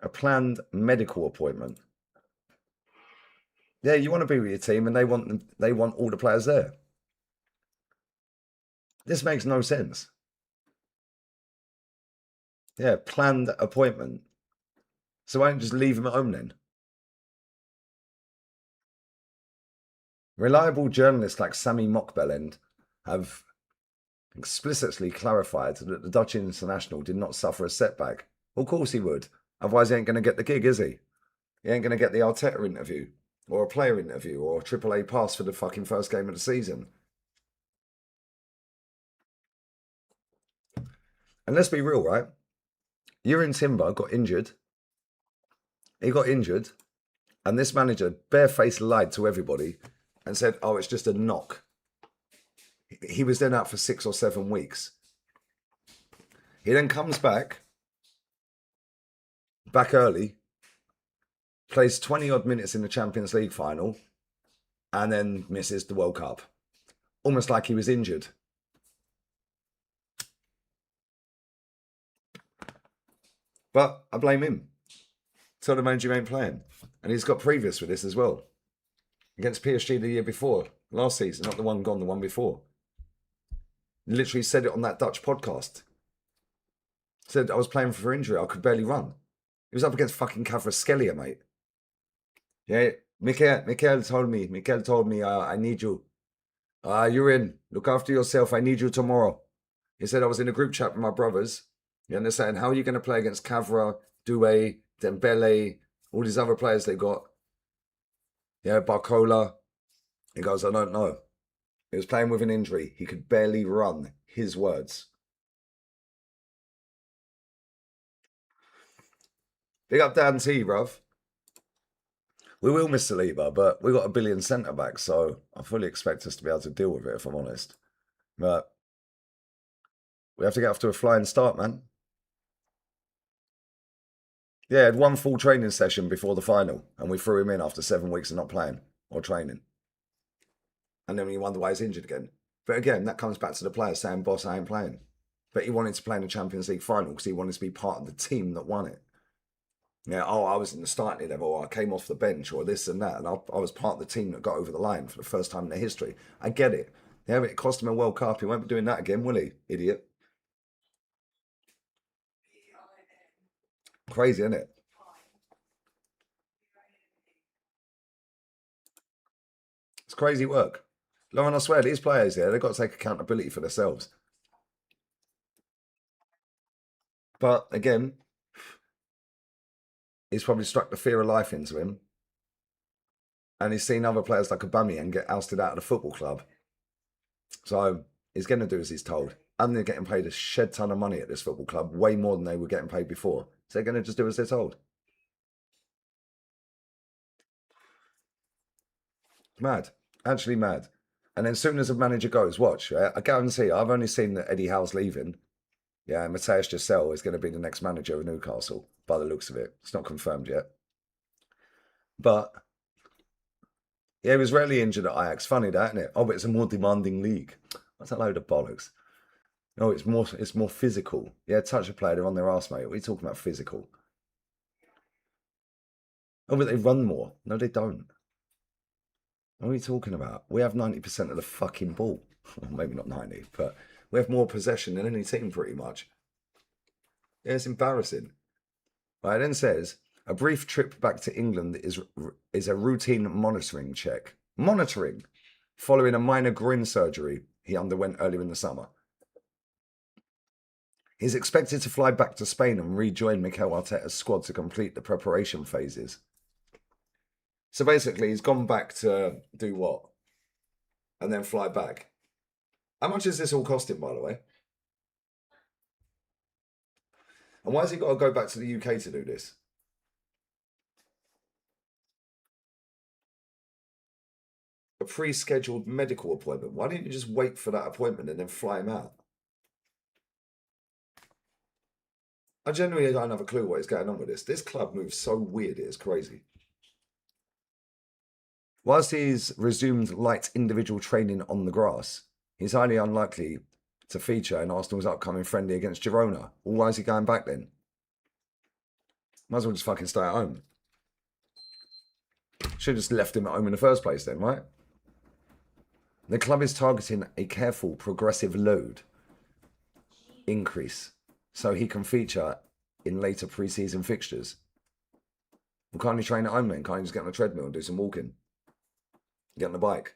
A planned medical appointment. Yeah, you want to be with your team, and they want all the players there. This makes no sense. Yeah, planned appointment. So why don't you just leave him at home then? Reliable journalists like Sammy Mockbellend have explicitly clarified that the Dutch international did not suffer a setback. Well, of course he would. Otherwise, he ain't going to get the gig, is he? He ain't going to get the Arteta interview, or a player interview, or a AAA pass for the fucking first game of the season. And let's be real, right? Jurgen Timber got injured. He got injured, and this manager barefaced lied to everybody and said, oh, it's just a knock. He was then out for 6 or 7 weeks. He then comes back early, plays 20 odd minutes in the Champions League final, and then misses the World Cup. Almost like he was injured. But I blame him. Tell the manager he ain't playing. And he's got previous with this as well. Against PSG the year before, last season, not the one gone, the one before. He literally said it on that Dutch podcast. Said I was playing for injury, I could barely run. He was up against fucking Kvaratskhelia, mate. Yeah, Mikel told me, I need you. You're in. Look after yourself. I need you tomorrow. He said I was in a group chat with my brothers. You understand? How are you going to play against Cavra, Doué, Dembele, all these other players they got? Yeah, Barcola. He goes, I don't know. He was playing with an injury. He could barely run. His words. Big up Dan T, bruv. We will miss Saliba, but we got a billion centre backs, so I fully expect us to be able to deal with it, if I'm honest. But we have to get off to a flying start, man. Yeah, had one full training session before the final, and we threw him in after 7 weeks of not playing or training. And then you wonder why he's injured again. But again, that comes back to the player saying, boss, I ain't playing. but he wanted to play in the Champions League final because he wanted to be part of the team that won it. Yeah, oh, I was in the starting level, or I came off the bench, or this and that, and I was part of the team that got over the line for the first time in their history. I get it. Yeah, but it cost him a World Cup. He won't be doing that again, will he? Idiot. Crazy, isn't it? It's crazy work. Lauren, I swear, these players here, they've got to take accountability for themselves. But again, he's probably struck the fear of life into him. And he's seen other players like Aubameyang get ousted out of the football club. So he's going to do as he's told. And they're getting paid a shed ton of money at this football club, way more than they were getting paid before. So they're going to just do as they're told. Mad. Actually mad. And then as soon as a manager goes, watch. Yeah, I guarantee, I've only seen that Eddie Howe's leaving. Yeah, Matthias Giselle is going to be the next manager of Newcastle, by the looks of it. It's not confirmed yet. But yeah, he was rarely injured at Ajax. Funny that, isn't it? Oh, but it's a more demanding league. That's a load of bollocks. No, it's more physical. Yeah, touch a player, they're on their arse, mate. What are you talking about physical? Oh, but they run more. No, they don't. What are we talking about? We have 90% of the fucking ball. Well, maybe not 90, but we have more possession than any team pretty much. Yeah, it's embarrassing. Right, it then says, a brief trip back to England is a routine monitoring check. Monitoring! Following a minor groin surgery he underwent earlier in the summer. He's expected to fly back to Spain and rejoin Mikel Arteta's squad to complete the preparation phases. So basically, he's gone back to do what? And then fly back. How much is this all costing, by the way? And why has he got to go back to the UK to do this? A pre-scheduled medical appointment. Why didn't you just wait for that appointment and then fly him out? I genuinely don't have a clue what is going on with this. This club moves so weird, it is crazy. Whilst he's resumed light individual training on the grass, he's highly unlikely to feature in Arsenal's upcoming friendly against Girona. Well, why is he going back then? Might as well just fucking stay at home. Should have just left him at home in the first place then, right? The club is targeting a careful progressive load increase so he can feature in later pre-season fixtures. Well, can't he train at home then? Can't he just get on a treadmill and do some walking? Get on the bike?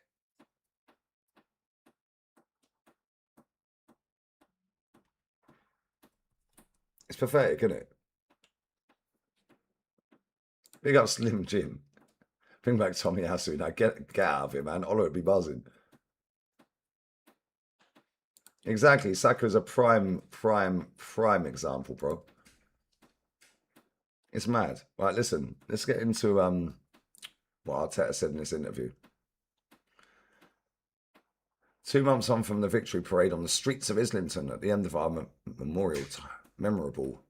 It's pathetic, isn't it? Big up Slim Jim. Bring back Tommy Asu. Now get out of here, man. Ola would be buzzing. Exactly. Saka's a prime example, bro. It's mad. Right, listen. Let's get into what Arteta said in this interview. 2 months on from the victory parade on the streets of Islington at the end of our memorable,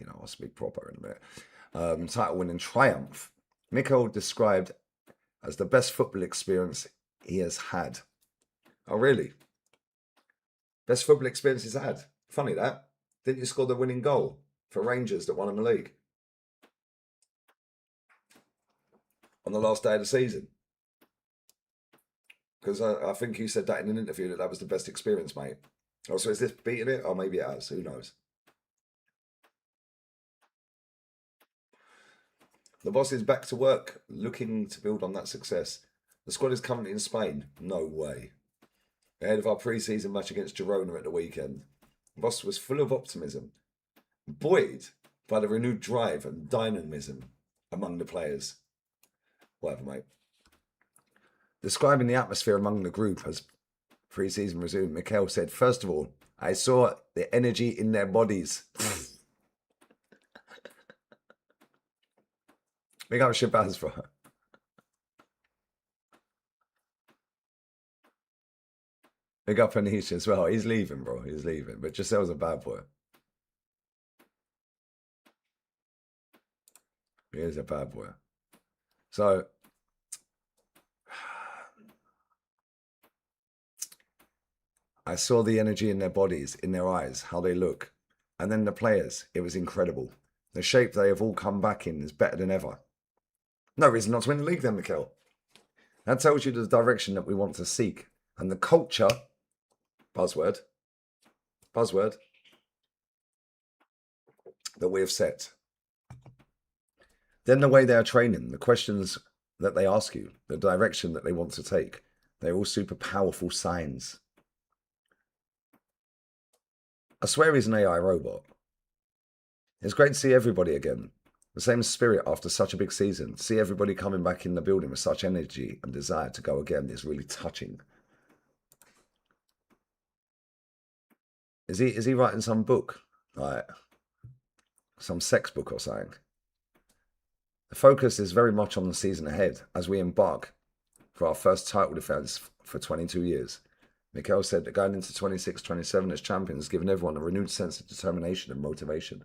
I'll speak proper in a minute, title-winning triumph, Mikel described as the best football experience he has had. Oh, really? Best football experience he's had? Funny that. Didn't you score the winning goal for Rangers that won in the league? On the last day of the season? Because I think you said that in an interview that was the best experience, mate. Oh, so is this beating it? Or maybe it has. Who knows? The boss is back to work, looking to build on that success. The squad is currently in Spain. No way. Ahead of our pre-season match against Girona at the weekend. The boss was full of optimism, buoyed by the renewed drive and dynamism among the players. Whatever, mate. Describing the atmosphere among the group as pre-season resumed, Mikel said, first of all, I saw the energy in their bodies. Big up Shabazz, bro. Big up Anish as well. He's leaving, bro. He's leaving. But Giselle's a bad boy. He is a bad boy. So, I saw the energy in their bodies, in their eyes, how they look. And then the players, it was incredible. The shape they have all come back in is better than ever. No reason not to win the league then, Mikel. That tells you the direction that we want to seek. And the culture, buzzword, that we have set. Then the way they are training, the questions that they ask you, the direction that they want to take, they're all super powerful signs. I swear he's an AI robot. It's great to see everybody again. The same spirit after such a big season. To see everybody coming back in the building with such energy and desire to go again is really touching. Is he writing some book? Like some sex book or something? The focus is very much on the season ahead as we embark for our first title defence for 22 years. Mikel said that going into 26-27 as champions has given everyone a renewed sense of determination and motivation.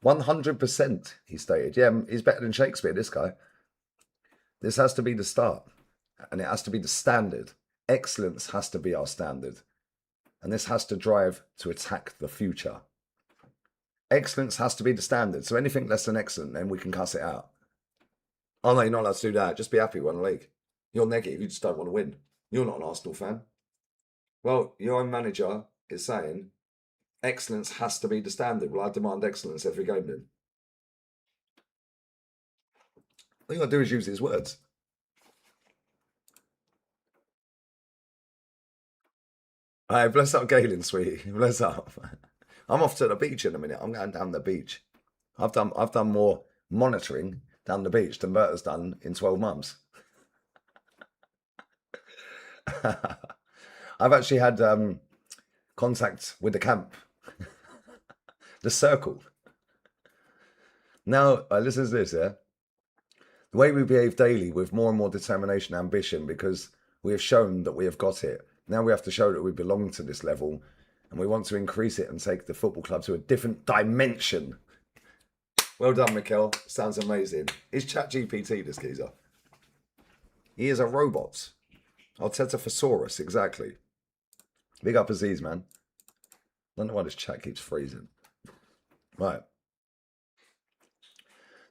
100%, he stated. Yeah, he's better than Shakespeare, this guy. This has to be the start, and it has to be the standard. Excellence has to be our standard, and this has to drive to attack the future. Excellence has to be the standard, so anything less than excellent, then we can cuss it out. Oh no, you're not allowed to do that. Just be happy we won the league. You're negative, you just don't want to win. You're not an Arsenal fan. Well, your own manager is saying excellence has to be the standard. Well, I demand excellence every game then. All you got to do is use his words. All right, bless up Galen, sweetie. Bless up. I'm off to the beach in a minute. I'm going down the beach. I've done more monitoring down the beach than Berta's done in 12 months. I've actually had contact with the camp, the circle. Now, listen to this, yeah? The way we behave daily with more and more determination and ambition because we have shown that we have got it. Now we have to show that we belong to this level and we want to increase it and take the football club to a different dimension. Well done, Mikel. Sounds amazing. Is ChatGPT this geezer? He is a robot. Arteta thesaurus, exactly. Big up Aziz, man. I don't know why this chat keeps freezing. Right.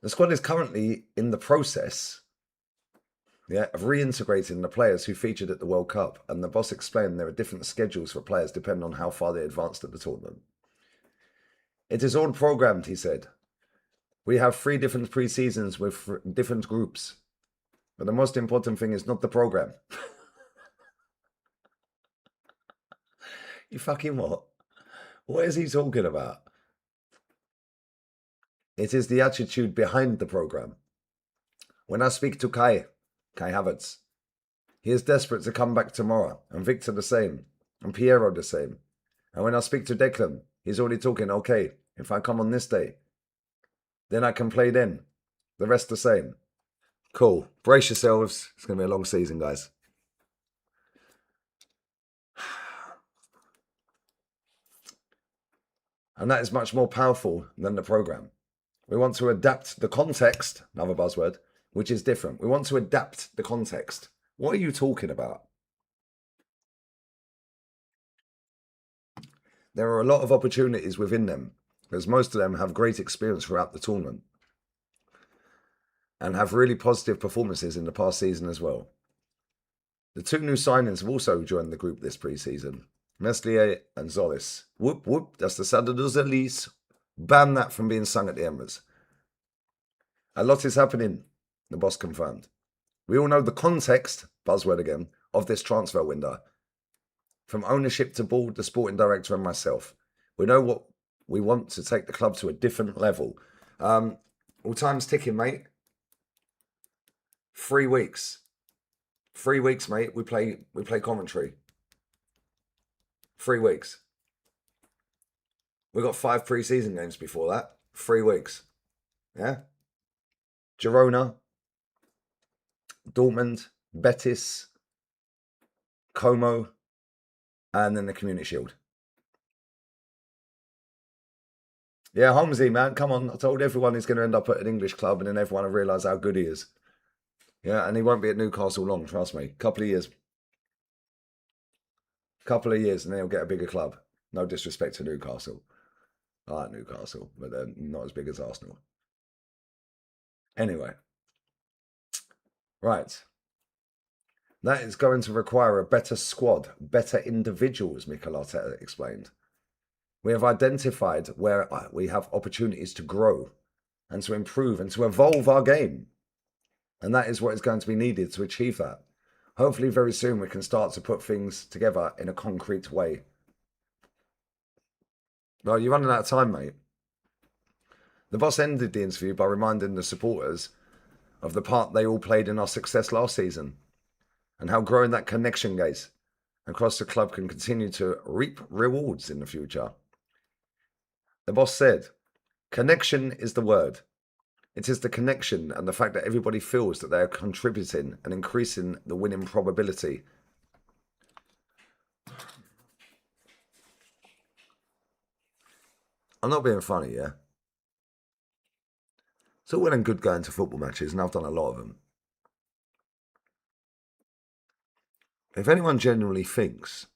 The squad is currently in the process of reintegrating the players who featured at the World Cup, and the boss explained there are different schedules for players depending on how far they advanced at the tournament. It is all programmed, he said. We have 3 different pre-seasons with different groups, but the most important thing is not the program. You fucking what? What is he talking about? It is the attitude behind the program. When I speak to Kai Havertz, he is desperate to come back tomorrow, and Victor the same, and Piero the same. And when I speak to Declan, he's already talking, okay, if I come on this day, then I can play then. The rest the same. Cool. Brace yourselves. It's going to be a long season, guys. And that is much more powerful than the program. We want to adapt the context, another buzzword, which is different. We want to adapt the context. What are you talking about? There are a lot of opportunities within them, as most of them have great experience throughout the tournament and have really positive performances in the past season as well. The 2 new signings have also joined the group this pre-season. Meslier and Zolis. Whoop, whoop, that's the sound of the Zolis. Ban that from being sung at the Emirates. A lot is happening, the boss confirmed. We all know the context, buzzword again, of this transfer window. From ownership to board, the sporting director and myself. We know what we want to take the club to a different level. All time's ticking, mate. 3 weeks. 3 weeks, mate. We play Coventry. 3 weeks. We got 5 pre-season games before that. 3 weeks. Yeah? Girona, Dortmund, Betis, Como, and then the Community Shield. Yeah, Holmesy, man, come on. I told everyone he's going to end up at an English club and then everyone will realise how good he is. Yeah, and he won't be at Newcastle long, trust me. Couple of years. Couple of years and then he'll get a bigger club. No disrespect to Newcastle. I like Newcastle, but they're not as big as Arsenal. Anyway. Right. That is going to require a better squad, better individuals, Mikel Arteta explained. We have identified where we have opportunities to grow and to improve and to evolve our game. And that is what is going to be needed to achieve that. Hopefully very soon we can start to put things together in a concrete way. Well, you're running out of time, mate. The boss ended the interview by reminding the supporters of the part they all played in our success last season and how growing that connection, guys, across the club can continue to reap rewards in the future. The boss said, connection is the word. It is the connection and the fact that everybody feels that they are contributing and increasing the winning probability. I'm not being funny, yeah? It's all well and good going to football matches, and I've done a lot of them. If anyone genuinely thinks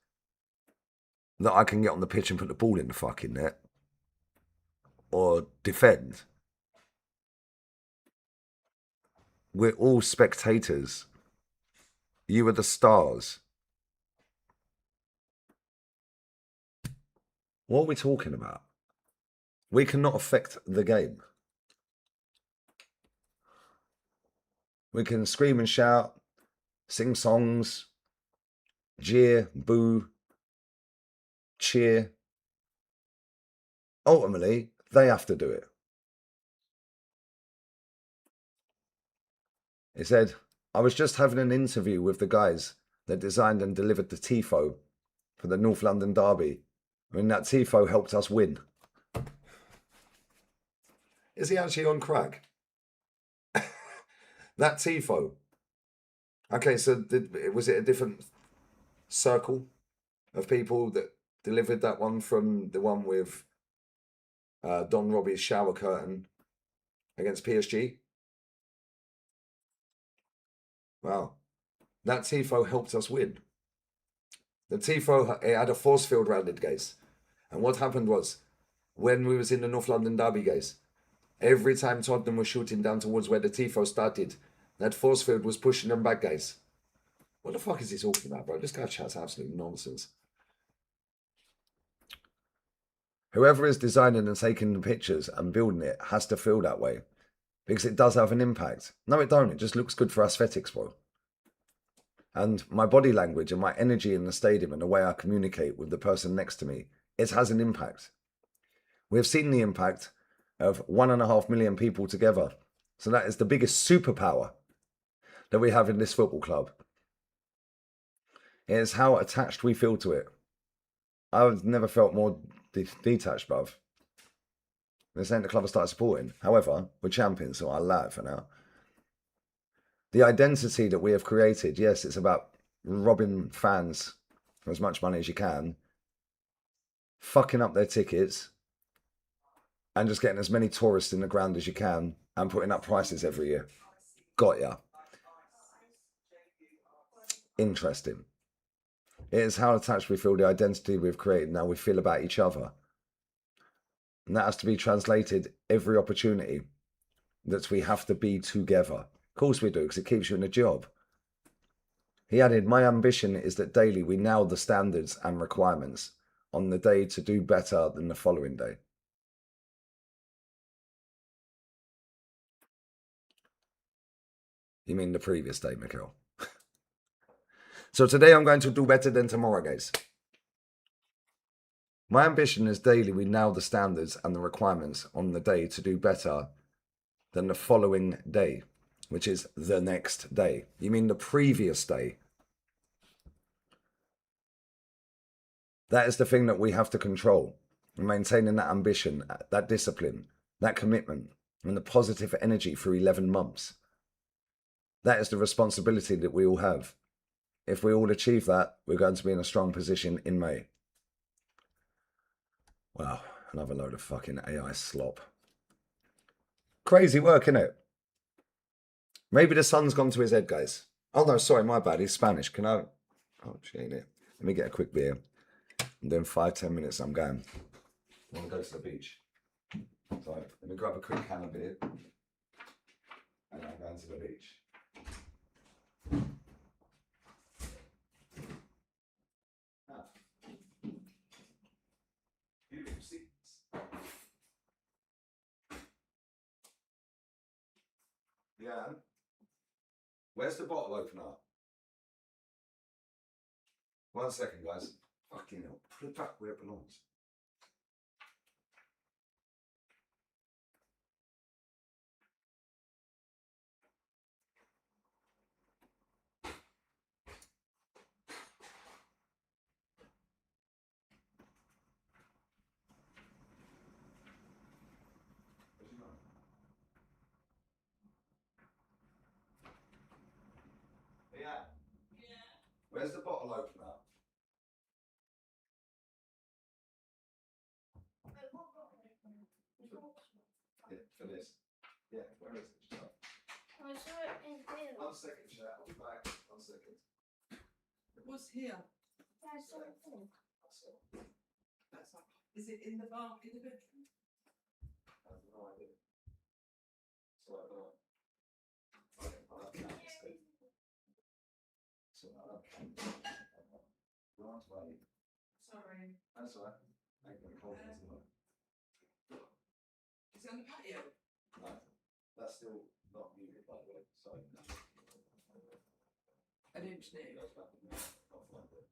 that I can get on the pitch and put the ball in the fucking net, or defend, we're all spectators. You are the stars. What are we talking about? We cannot affect the game. We can scream and shout, sing songs, jeer, boo, cheer. Ultimately, they have to do it. He said, I was just having an interview with the guys that designed and delivered the TIFO for the North London derby. I mean, that TIFO helped us win. Is he actually on crack? That TIFO. Okay, so was it a different circle of people that delivered that one from the one with Don Robbie's shower curtain against PSG? Wow. That TIFO helped us win. The TIFO, it had a force field round it, guys. And what happened was, when we was in the North London derby, guys, every time Tottenham was shooting down towards where the TIFO started, that force field was pushing them back, guys. What the fuck is he talking about, bro? This guy chats absolute nonsense. Whoever is designing and taking the pictures and building it has to feel that way. Because it does have an impact. No, it don't. It just looks good for aesthetics, bro. And my body language and my energy in the stadium and the way I communicate with the person next to me, it has an impact. We have seen the impact of 1.5 million people together. So that is the biggest superpower that we have in this football club. It is how attached we feel to it. I've never felt more detached, bruv. This ain't the club I started supporting. However, we're champions, so I'll allow it for now. The identity that we have created, yes, it's about robbing fans for as much money as you can, fucking up their tickets, and just getting as many tourists in the ground as you can, and putting up prices every year. Got ya. Interesting. It is how attached we feel, the identity we've created, now we feel about each other. And that has to be translated every opportunity that we have to be together. Of course we do, because it keeps you in a job. He added, my ambition is that daily we nail the standards and requirements on the day to do better than the following day. You mean the previous day, Mikel? So today I'm going to do better than tomorrow, guys. My ambition is daily we nail the standards and the requirements on the day to do better than the following day, which is the next day. You mean the previous day? That is the thing that we have to control. Maintaining that ambition, that discipline, that commitment, and the positive energy for 11 months. That is the responsibility that we all have. If we all achieve that, we're going to be in a strong position in May. Wow, another load of fucking AI slop. Crazy work, innit? Maybe the sun's gone to his head, guys. Oh no, sorry, my bad. He's Spanish. Can I? Oh, she ain't it. Let me get a quick beer. And then 5-10 minutes, I'm going. I want to go to the beach. So let me grab a quick can of beer. And I'm going to the beach. Beautiful seats. Yeah. Where's the bottle opener? 1 second, guys. Fucking hell. Put it back where it belongs. Yeah. Where's the bottle opener? Yeah, for this. Yeah, where is it? I saw it in here. 1 second, chat. I'll be back. 1 second. It was here. I saw it there. That's up. Is it in the bar in the bedroom? I have no idea. So I don't. I'll have to instead. So I'll have to. Right way. Sorry. That's all right. Ain't gonna cold as well. Is it on the patio? No, that's still not muted by the way. So An engineer. goes back in there. I'll find it.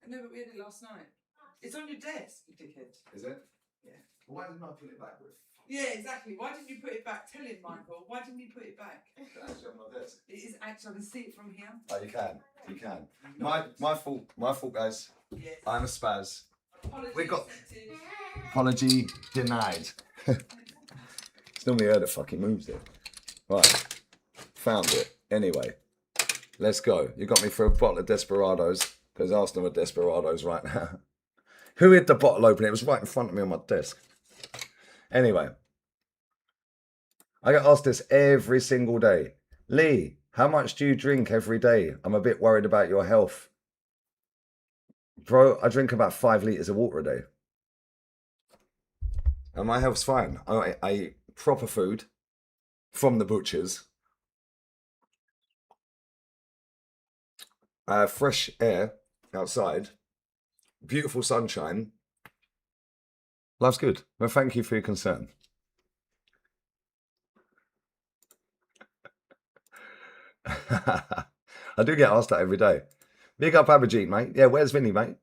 No, but we had it last night. It's on your desk, you dickhead. Is it? Yeah. Well, why didn't I put it back with? Yeah, exactly. Why didn't you put it back? Tell him, Michael. Why didn't you put it back? It's actually on my desk. It is actually. I can see it from here. Oh, you can. You can. My fault. My fault, guys. Yes. I'm a spaz. Apologies We got- accepted. Apology denied. It's normally her that fucking moves it. Right. Found it. Anyway. Let's go. You got me for a bottle of Desperados. Because Arsenal are Desperados right now. Who hid the bottle opener? It was right in front of me on my desk. Anyway. I get asked this every single day. Lee, how much do you drink every day? I'm a bit worried about your health. Bro, I drink about 5 litres of water a day. And my health's fine. I eat proper food from the butchers. Fresh air outside. Beautiful sunshine. Life's good. Well, thank you for your concern. I do get asked that every day. Big up Abhijit, mate. Yeah, where's Vinny, mate?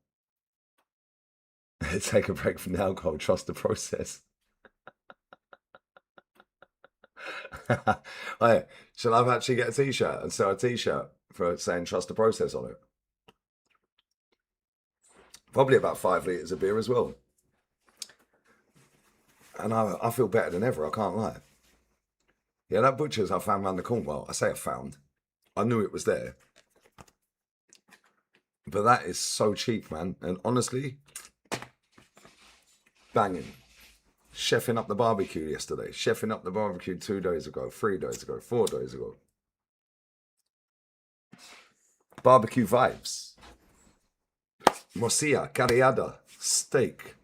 Take a break from the alcohol. Trust the process. Hey, shall I actually get a t-shirt and sell a t-shirt for saying trust the process on it? Probably about 5 litres of beer as well. And I feel better than ever, I can't lie. Yeah, that butcher's I found round the corner. Well, I say I found. I knew it was there. But that is so cheap, man. And honestly, banging. Chefing up the barbecue yesterday. Chefing up the barbecue 2 days ago, 3 days ago, 4 days ago. Barbecue vibes. Morcilla, carriada, steak.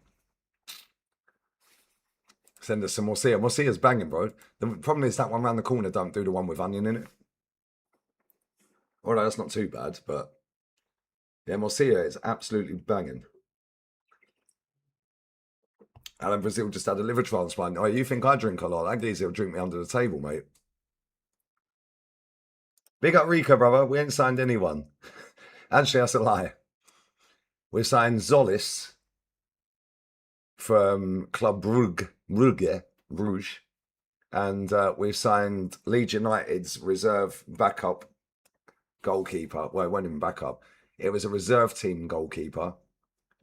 Send us some morcilla. Morcilla's banging, bro. The problem is that one round the corner don't do the one with onion in it. Although that's not too bad, but yeah, morcilla is absolutely banging. Alan Brazil just had a liver transplant. Oh, you think I drink a lot? That geezer will drink me under the table, mate. Big up Rico, brother. We ain't signed anyone. Actually, that's a lie. We signed Zolis from Club Bruges. And we've signed Leeds United's reserve backup goalkeeper. Well, it wasn't even backup. It was a reserve team goalkeeper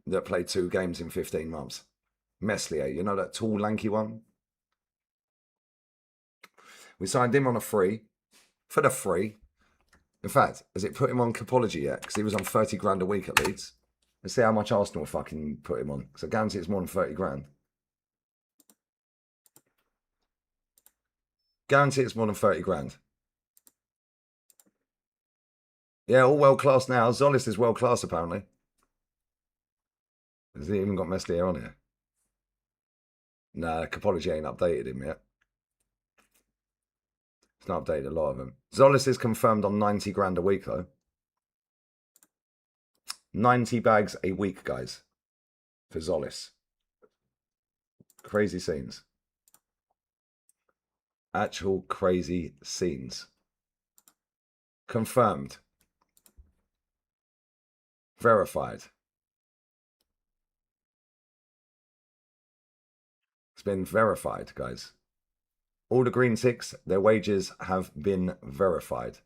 that played 2 games in 15 months. Meslier, you know that tall, lanky one? We signed him on a free. For the free. In fact, has it put him on Capology yet? Because he was on 30 grand a week at Leeds. Let's see how much Arsenal fucking put him on. Because I guarantee it's more than 30 grand. Guarantee it's more than 30 grand. Yeah, all world class now. Zolis is world class apparently. Has he even got Meslier on here? Nah, Capology ain't updated him yet. It's not updated a lot of them. Zolis is confirmed on 90 grand a week, though. 90 bags a week, guys, for Zolis. Crazy scenes. Actual crazy scenes. Confirmed. Verified. It's been verified, guys. All the green ticks, their wages have been verified.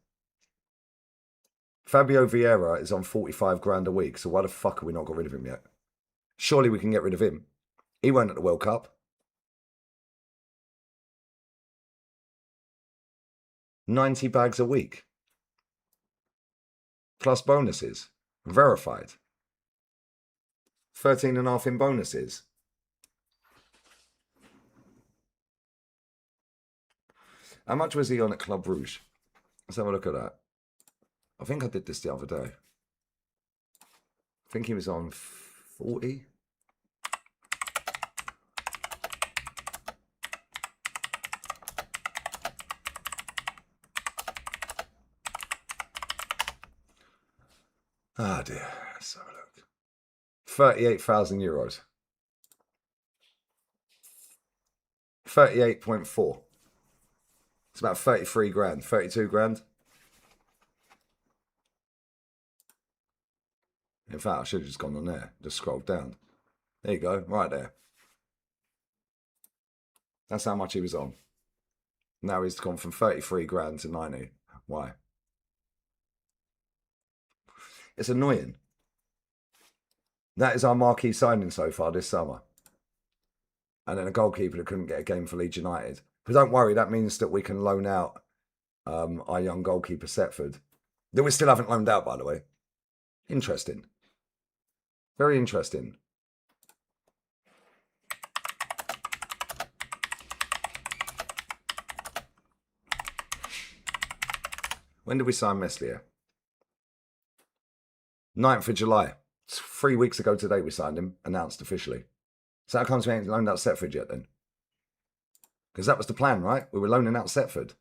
Fabio Vieira is on 45 grand a week, so why the fuck have we not got rid of him yet? Surely we can get rid of him. He weren't at the World Cup. 90 bags a week. Plus bonuses. Verified. 13.5 in bonuses. How much was he on at Club Rouge? Let's have a look at that. I think I did this the other day. I think he was on 40. Ah dear, let's have a look. 38,000 euros. 38.4. It's about 33 grand, 32 grand. In fact, I should have just gone on there, just scrolled down. There you go, right there. That's how much he was on. Now he's gone from 33 grand to 90. Why? It's annoying. That is our marquee signing so far this summer. And then a goalkeeper that couldn't get a game for Leeds United. But don't worry, that means that we can loan out our young goalkeeper, Setford. That we still haven't loaned out, by the way. Interesting. Very interesting. When did we sign Meslier? 9th of July. It's 3 weeks ago today we signed him, announced officially. So how comes we ain't loaned out Setford yet then? Because that was the plan, right? We were loaning out Setford.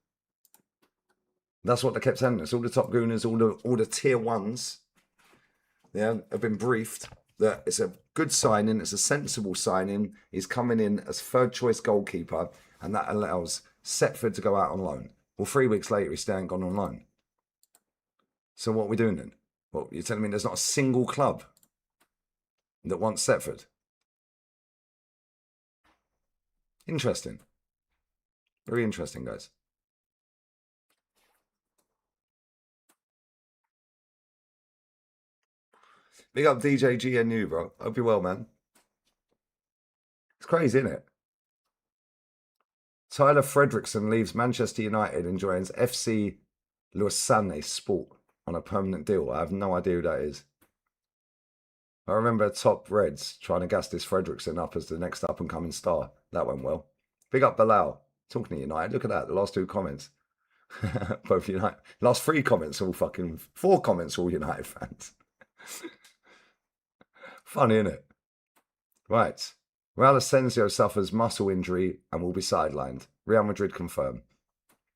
That's what they kept telling us. All the top gooners, all the tier ones, yeah, have been briefed that it's a good signing, it's a sensible signing. He's coming in as third choice goalkeeper, and that allows Setford to go out on loan. Well, 3 weeks later, he's still ain't gone on loan. So what are we doing then? Well, you're telling me there's not a single club that wants Setford? Interesting. Very interesting, guys. Big up DJ GNU, bro. Hope you're well, man. It's crazy, isn't it? Tyler Fredrickson leaves Manchester United and joins FC Lausanne Sport on a permanent deal. I have no idea who that is. I remember top Reds trying to gas this Fredrickson up as the next up-and-coming star. That went well. Big up Bilal. Talking to United. Look at that. The last 2 comments. Both United. Last 3 comments, all fucking... 4 comments, all United fans. Funny, isn't it? Right. Real Asensio suffers muscle injury and will be sidelined. Real Madrid confirm.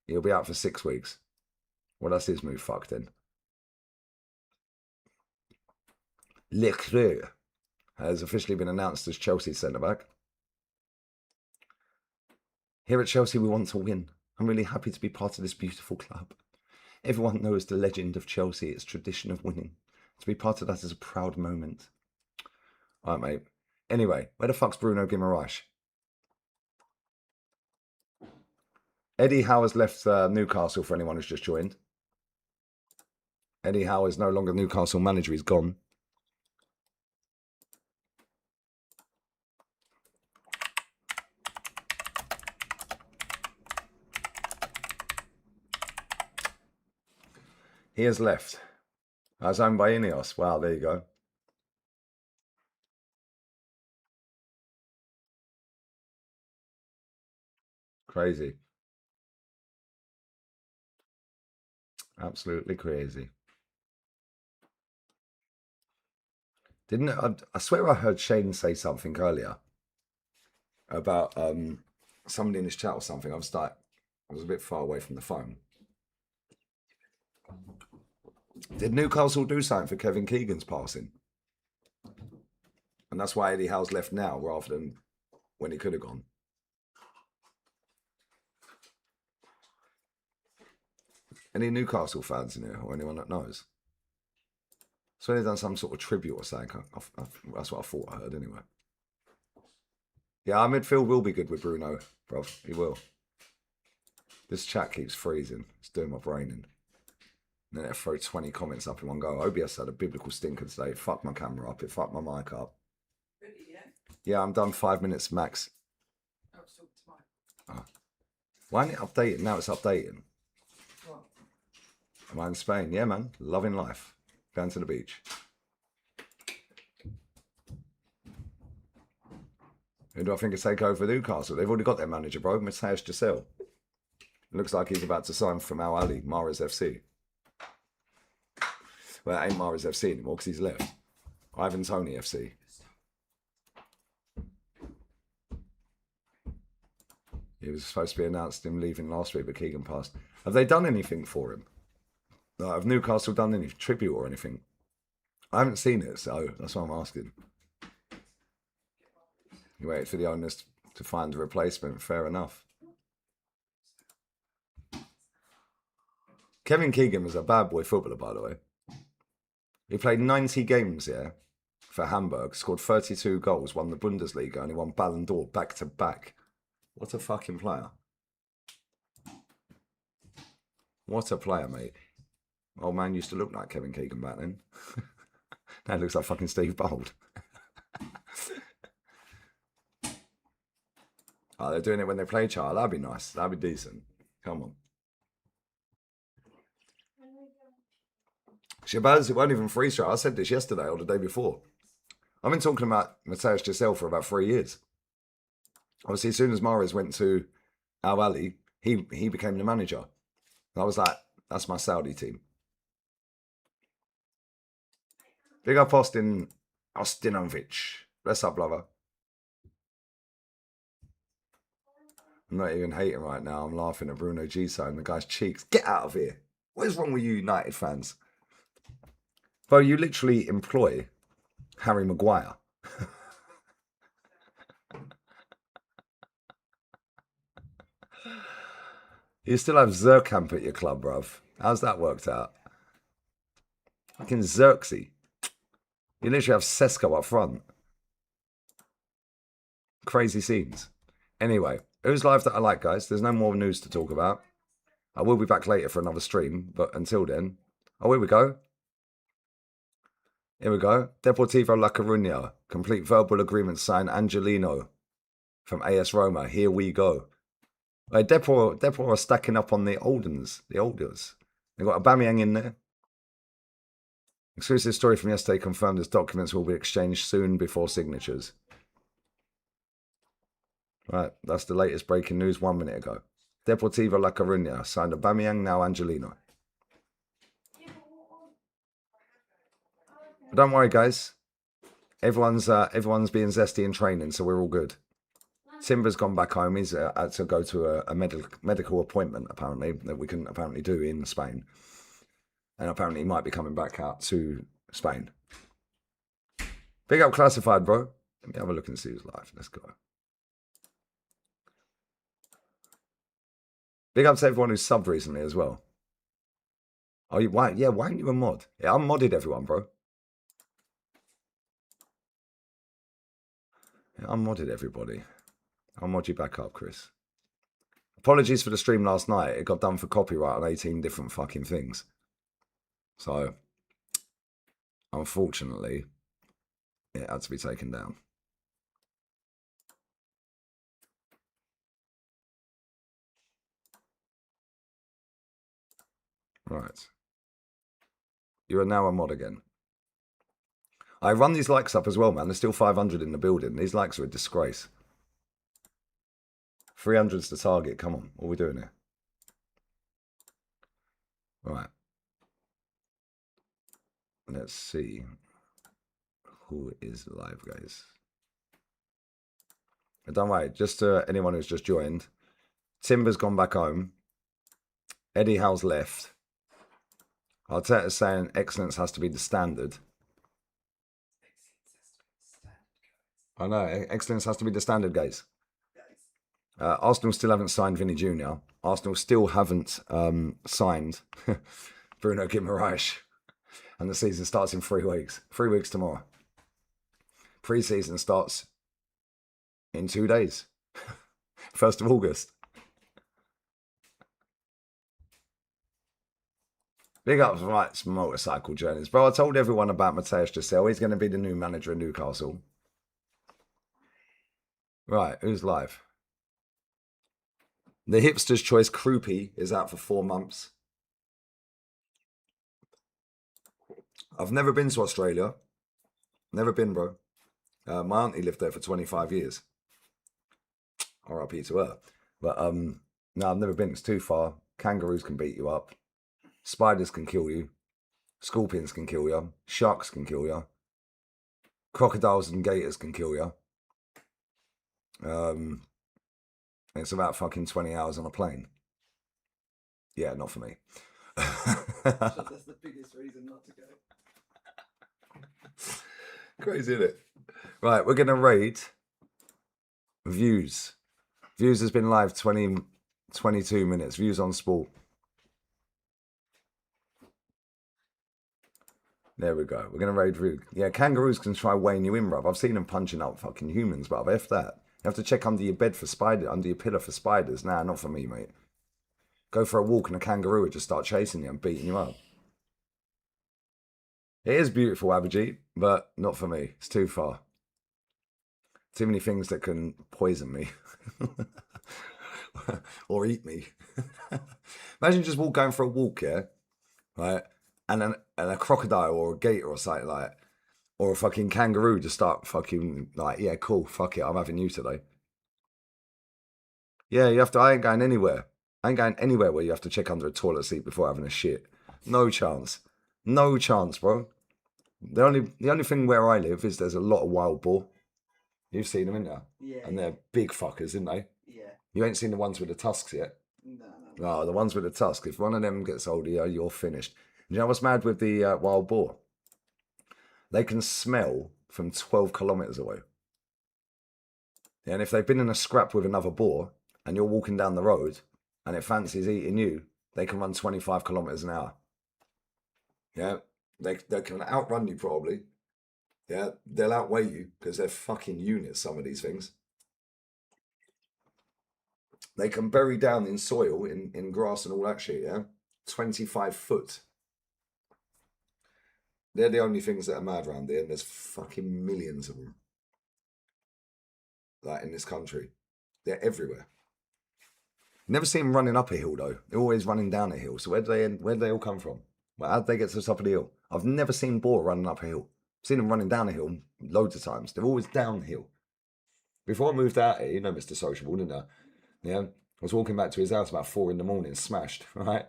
He'll be out for 6 weeks. Well, that's his move fucked in. Leclerc has officially been announced as Chelsea's centre-back. Here at Chelsea, we want to win. I'm really happy to be part of this beautiful club. Everyone knows the legend of Chelsea, its tradition of winning. To be part of that is a proud moment. All right, mate. Anyway, where the fuck's Bruno Guimaraes? Eddie Howe has left Newcastle for anyone who's just joined. Eddie Howe is no longer Newcastle manager. He's gone. He has left. I was owned by Ineos. Wow, there you go. Crazy. Absolutely crazy. Didn't I swear I heard Shane say something earlier about somebody in his chat or something. I was a bit far away from the phone. Did Newcastle do something for Kevin Keegan's passing? And that's why Eddie Howe's left now rather than when he could have gone. Any Newcastle fans in here or anyone that knows? So they've done some sort of tribute or something. That's what I thought I heard anyway. Yeah, our midfield will be good with Bruno, bro. He will. This chat keeps freezing. It's doing my brain in. And then I throw 20 comments up in one go. OBS had a biblical stinker today. It fucked my camera up. It fucked my mic up. Really, yeah? Yeah, I'm done 5 minutes max. Oh, it's talking to mine. Oh. Why ain't it updating? Now it's updating. What? Am I in Spain? Yeah, man. Loving life. Going to the beach. Who do I think is take over Newcastle? They've already got their manager, bro. Matthias Giselle. Looks like he's about to sign from Al Ali, Mahrez FC. Well, it ain't Mahrez FC anymore because he's left. Ivan Toney FC. He was supposed to be announced him leaving last week, but Keegan passed. Have they done anything for him? Like, have Newcastle done any tribute or anything? I haven't seen it, so that's why I'm asking. You waited for the owners to find a replacement. Fair enough. Kevin Keegan was a bad boy footballer, by the way. He played 90 games, yeah, for Hamburg, scored 32 goals, won the Bundesliga, and he won Ballon d'Or back to back. What a fucking player. What a player, mate. Old man used to look like Kevin Keegan back then. Now he looks like fucking Steve Bold. Oh, they're doing it when they play each other. That'd be nice. That'd be decent. Come on. Shabazz, it won't even freeze dry. I said this yesterday or the day before. I've been talking about Matthias Giselle for about 3 years. Obviously, as soon as Mahrez went to Al Ali, he became the manager. And I was like, that's my Saudi team. Big up Ostinovic. Bless up, lover. I'm not even hating right now. I'm laughing at Bruno Giso and the guy's cheeks. Get out of here. What is wrong with you United fans? Bro, you literally employ Harry Maguire. You still have Zerkamp at your club, bruv. How's that worked out? Fucking Xerxes. You literally have Sesko up front. Crazy scenes. Anyway, who's live that I like, guys? There's no more news to talk about. I will be back later for another stream, but until then... Oh, here we go. Here we go. Deportivo La Coruña. Complete verbal agreement signed Angelino from AS Roma. Here we go. Depor are stacking up on the olders. They've got Aubameyang in there. Exclusive story from yesterday confirmed as documents will be exchanged soon before signatures. Right, that's the latest breaking news 1 minute ago. Deportivo La Coruña signed Aubameyang, now Angelino. But don't worry, guys. Everyone's being zesty in training, so we're all good. Timber's gone back home. He's had to go to a medical appointment, apparently, that we can apparently do in Spain. And apparently he might be coming back out to Spain. Big up Classified, bro. Let me have a look and see who's live. Let's go. Big up to everyone who's subbed recently as well. Oh, why aren't you a mod? Yeah, I'm modded everyone, bro. Yeah, I'm modded everybody. I'll mod you back up, Chris. Apologies for the stream last night. It got done for copyright on 18 different fucking things. So, unfortunately, it had to be taken down. Right. You are now a mod again. I run these likes up as well, man. There's still 500 in the building. These likes are a disgrace. 300's the target. Come on. What are we doing here? Right. Let's see. Who is live, guys? But don't worry, just to anyone who's just joined, Timber's gone back home. Eddie Howe's left. Arteta's saying excellence has to be the standard. I know, excellence has to be the standard, guys. Arsenal still haven't signed Vinny Jr. Arsenal still haven't signed Bruno Guimaraes. And the season starts in 3 weeks. 3 weeks tomorrow. Pre-season starts in 2 days. 1st of August. Big up for Mike's motorcycle journeys. Bro, I told everyone about Mateus Giselle. He's going to be the new manager of Newcastle. Right, who's live? The hipster's choice Croupy is out for 4 months. I've never been to Australia. Never been, bro. My auntie lived there for 25 years. RIP to her. But no, I've never been. It's too far. Kangaroos can beat you up. Spiders can kill you. Scorpions can kill you. Sharks can kill you. Crocodiles and gators can kill you. It's about fucking 20 hours on a plane. Yeah, not for me. That's the biggest reason not to go. Crazy, isn't it? Right, we're going to raid Views. Views has been live 22 minutes. Views on sport. There we go. We're going to raid Views. Yeah, kangaroos can try weighing you in, bruv. I've seen them punching up fucking humans, bruv. F that. You have to check under your bed for spiders, under your pillow for spiders. Nah, not for me, mate. Go for a walk and a kangaroo would just start chasing you and beating you up. It is beautiful, Abhijit, but not for me. It's too far. Too many things that can poison me. Or eat me. Imagine just going for a walk, yeah? Right? And a crocodile or a gator or something like that. Or a fucking kangaroo just start fucking like, yeah, cool, fuck it, I'm having you today. Yeah, you have to, I ain't going anywhere. I ain't going anywhere where you have to check under a toilet seat before having a shit. No chance. No chance, bro. The only thing where I live is there's a lot of wild boar. You've seen them, innit? Yeah. And they're big fuckers, aren't they? Yeah. You ain't seen the ones with the tusks yet? No. No, the ones with the tusk. If one of them gets older, you're finished. You know what's mad with the wild boar? They can smell from 12 kilometres away. Yeah, and if they've been in a scrap with another boar and you're walking down the road and it fancies eating you, they can run 25 kilometres an hour. Yeah, they can outrun you probably. Yeah, they'll outweigh you because they're fucking units, some of these things. They can bury down in soil, in grass and all that shit, yeah? 25 foot. They're the only things that are mad around here, and there's fucking millions of them. Like, in this country. They're everywhere. Never see them running up a hill, though. They're always running down a hill. So where do they all come from? Well, how do they get to the top of the hill? I've never seen boar running up a hill. I've seen them running down a hill loads of times. They're always downhill. Before I moved out here, you know Mr. Sociable, didn't I? Yeah. I was walking back to his house about 4 a.m, smashed, right?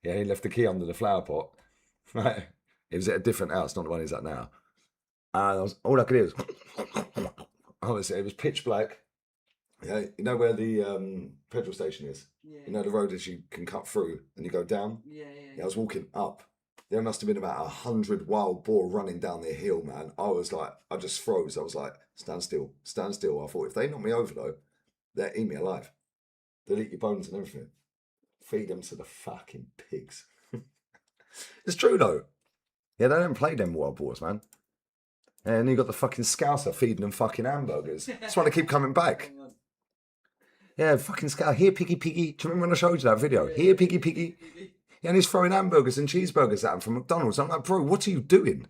Yeah, he left the key under the flower pot, right? It was at a different house, not the one he's at now. And all I could hear was, honestly, it was pitch black. Yeah, you know where the petrol station is? Yeah. You know the road as you can cut through and you go down? Yeah. I was walking up. There must have been about 100 wild boar running down the hill, man. I was like, I just froze. I was like, stand still, stand still. I thought, if they knock me over, though, they'll eat me alive. They'll eat your bones and everything. Feed them to the fucking pigs. It's true, though. Yeah, they don't play them wild boars, man. And you got the fucking scouser feeding them fucking hamburgers. That's why they keep coming back. Yeah, fucking scout. Here, piggy, piggy. Do you remember when I showed you that video? Here, piggy, piggy. Yeah, and he's throwing hamburgers and cheeseburgers at him from McDonald's. I'm like, bro, what are you doing?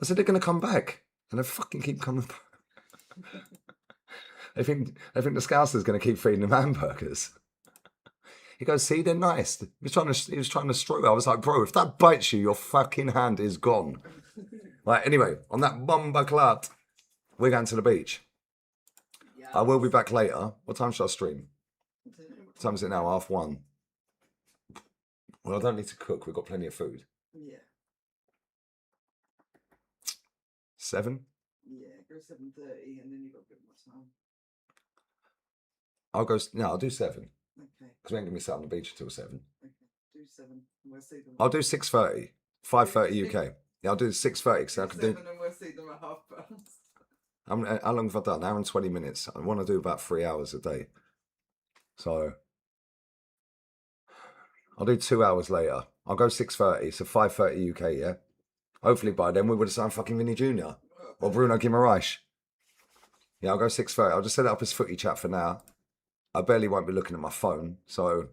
I said, they're going to come back. And they fucking keep coming back. I think the scouser's going to keep feeding them hamburgers. He goes, see, they're nice. He was trying to stroke. I was like, bro, if that bites you, your fucking hand is gone. Like, anyway, on that bomba clat, we're going to the beach. Yeah. I will be back later. What time should I stream? What time is it now? 1:30. Well, I don't need to cook. We've got plenty of food. Yeah. 7? Yeah, go 7:30, and then you've got a bit more time. I'll do 7. Okay, Because we ain't going to be sat on the beach until 7. okay. Do 7, and we'll see them. I'll do 6:30. 5:30 UK. Yeah, I'll do 6:30 because I Do could 7, do... and we'll see them at 1:30. How long have I done? An hour and 20 minutes. I want to do about 3 hours a day. So I'll do 2 hours later. I'll go 6:30, so 5:30 UK, yeah? Hopefully by then we would have signed fucking Vinny Jr. or Bruno Guimaraes. Yeah, I'll go 6:30. I'll just set it up as footy chat for now. I barely won't be looking at my phone, so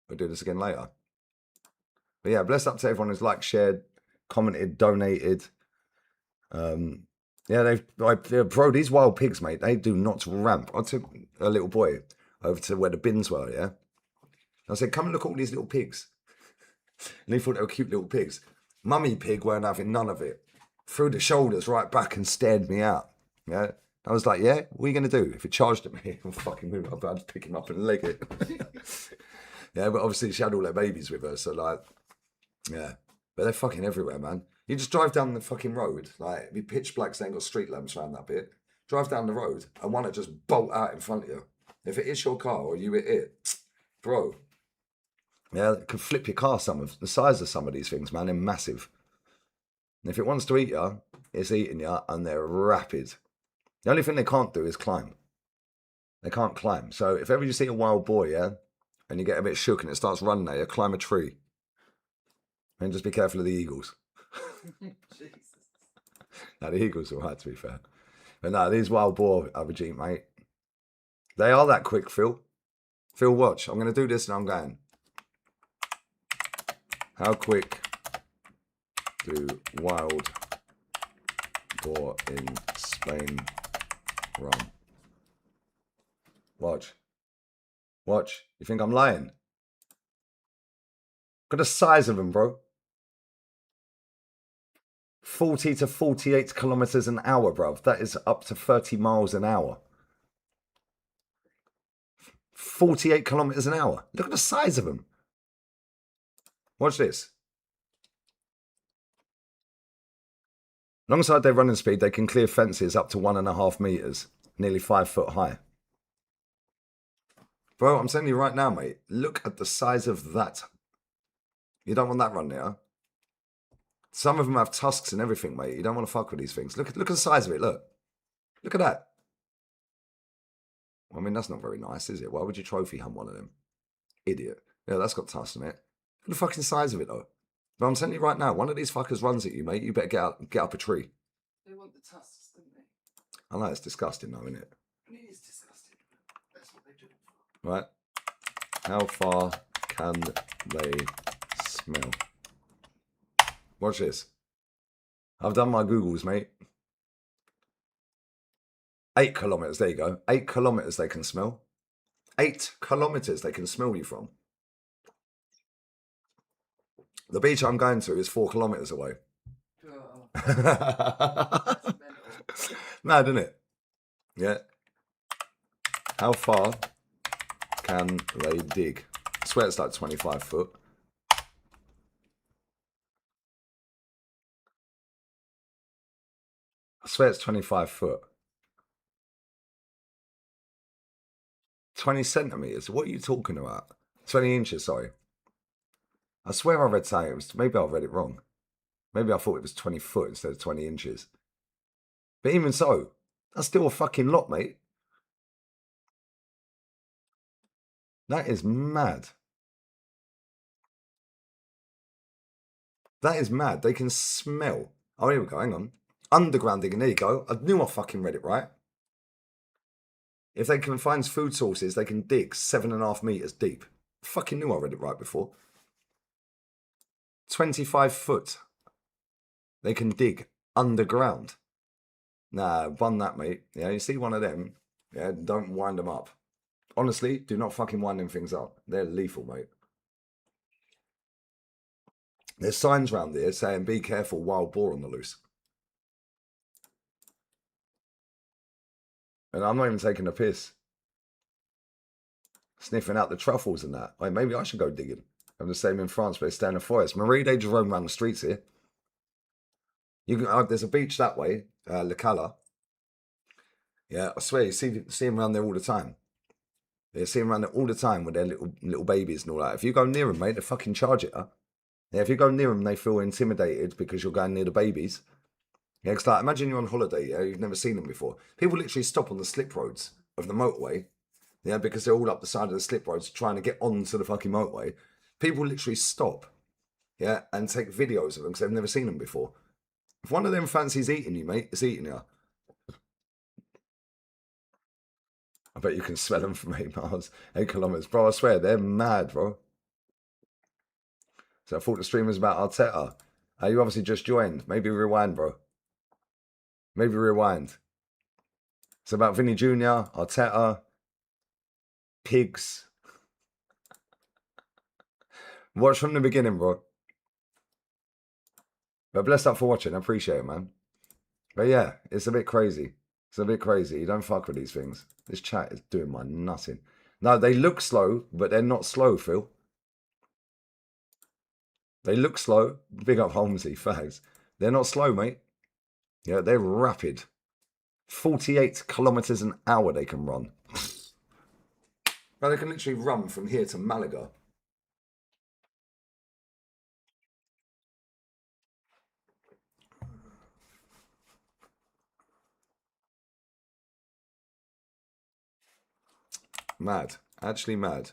we'll do this again later. But yeah, bless up to everyone who's liked, shared, commented, donated. Yeah, bro, these wild pigs, mate, they do not ramp. I took a little boy over to where the bins were, yeah? I said, come and look at all these little pigs. And he thought they were cute little pigs. Mummy pig weren't having none of it. Threw the shoulders right back and stared me out. Yeah. I was like, yeah, what are you going to do? If it charged at me, I'm fucking move up, I'd pick him up and leg it. Yeah, but obviously she had all her babies with her, so like, yeah. But they're fucking everywhere, man. You just drive down the fucking road, like, it'd be pitch black, so they ain't got street lamps around that bit. Drive down the road, and one that just bolt out in front of you. If it is your car or you hit it, bro, yeah, it could flip your car. The size of some of these things, man, they're massive. And if it wants to eat you, it's eating you, and they're rapid. The only thing they can't do is climb. They can't climb. So if ever you see a wild boar, yeah, and you get a bit shook and it starts running at you, climb a tree. And just be careful of the eagles. Jesus. Now, the eagles are right, to be fair. But no, these wild boar, Abhijit, mate, they are that quick, Phil. Phil, watch. I'm going to do this and I'm going. How quick do wild boar in Spain run? Watch. Watch. You think I'm lying? Look at the size of them, bro. 40 to 48 kilometers an hour, bruv. That is up to 30 miles an hour. 48 kilometers an hour. Look at the size of them. Watch this. Alongside their running speed, they can clear fences up to 1.5 meters, nearly 5 foot high. Bro, I'm telling you right now, mate, look at the size of that. You don't want that run there. Some of them have tusks and everything, mate. You don't want to fuck with these things. Look at the size of it, look. Look at that. I mean, that's not very nice, is it? Why would you trophy hunt one of them? Idiot. Yeah, that's got tusks in it. Look at the fucking size of it, though. But I'm telling you right now, one of these fuckers runs at you, mate. You better get up a tree. They want the tusks, don't they? I know it's disgusting, though, isn't it? It is disgusting. That's what they do. Right. How far can they smell? Watch this. I've done my Googles, mate. 8 kilometers. There you go. 8 kilometers they can smell. 8 kilometers they can smell you from. The beach I'm going to is 4 kilometers away. Oh, Mad, isn't it? Yeah. How far can they dig? I swear it's like 25 foot. I swear it's 25 foot. 20 centimeters? What are you talking about? 20 inches, sorry. I swear I read something. Maybe I read it wrong. Maybe I thought it was 20 foot instead of 20 inches. But even so, that's still a fucking lot, mate. That is mad. That is mad. They can smell. Oh, here we go. Hang on. Underground digging. There you go. I knew I fucking read it right. If they can find food sources, they can dig 7.5 meters deep. Fucking knew I read it right before. 25 foot. They can dig underground. Nah, bun that, mate. Yeah, you see one of them. Yeah, don't wind them up. Honestly, do not fucking wind them things up. They're lethal, mate. There's signs around there saying, be careful, wild boar on the loose. And I'm not even taking a piss. Sniffing out the truffles and that. Like, maybe I should go digging. I'm the same in France, but they stay in the forest. Marie, they just roam around the streets here. You can, there's a beach that way, Lecala. Yeah, I swear, you see them around there all the time. You see them around there all the time with their little babies and all that. If you go near them, mate, they fucking charge it, huh? Yeah, if you go near them, they feel intimidated because you're going near the babies. Yeah, because like, imagine you're on holiday, yeah, you've never seen them before. People literally stop on the slip roads of the motorway, yeah, because they're all up the side of the slip roads trying to get onto the fucking motorway. People literally stop, yeah, and take videos of them because they've never seen them before. If one of them fancies eating you, mate, it's eating you. I bet you can smell them from 8 miles, 8 kilometers. Bro, I swear, they're mad, bro. So I thought the stream was about Arteta. You obviously just joined. Maybe rewind, bro. Maybe rewind. It's about Vinny Jr., Arteta, pigs. Watch from the beginning, bro. But bless up for watching. I appreciate it, man. But yeah, it's a bit crazy. It's a bit crazy. You don't fuck with these things. This chat is doing my nutting. No, they look slow, but they're not slow, Phil. They look slow. Big up Holmesy, fags. They're not slow, mate. Yeah, they're rapid. 48 kilometers an hour they can run. Well, they can literally run from here to Malaga. Mad. Actually mad.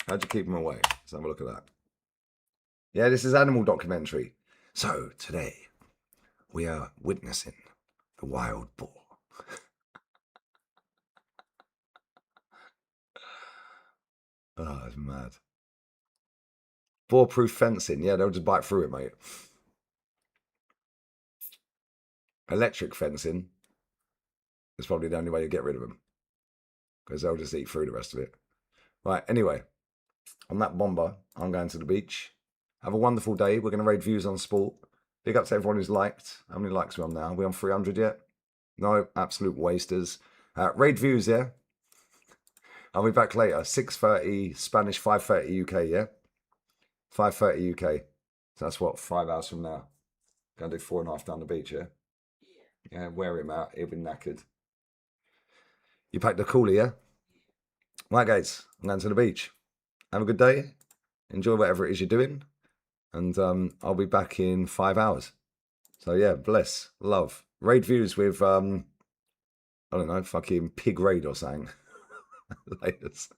How'd you keep them away? Let's have a look at that. Yeah, this is animal documentary. So, today, we are witnessing the wild boar. Oh, it's mad. Boar-proof fencing. Yeah, they'll just bite through it, mate. Electric fencing is probably the only way you get rid of them. Because they'll just eat through the rest of it. Right, anyway. On that bomber, I'm going to the beach. Have a wonderful day. We're going to raid views on sport. Big up to everyone who's liked. How many likes are we on now? Are we on 300 yet? No, absolute wasters. Raid views, yeah? I'll be back later. 6:30 Spanish, 5:30 UK, yeah? 5:30 UK. So that's what, 5 hours from now. Gonna do 4.5 down the beach, yeah? Yeah, wear him out. He'll be knackered. You packed the cooler, yeah? Right, guys. I'm going to the beach. Have a good day. Enjoy whatever it is you're doing. And I'll be back in 5 hours. So yeah, bless, love. Raid views with, I don't know, fucking pig raid or something. Laters.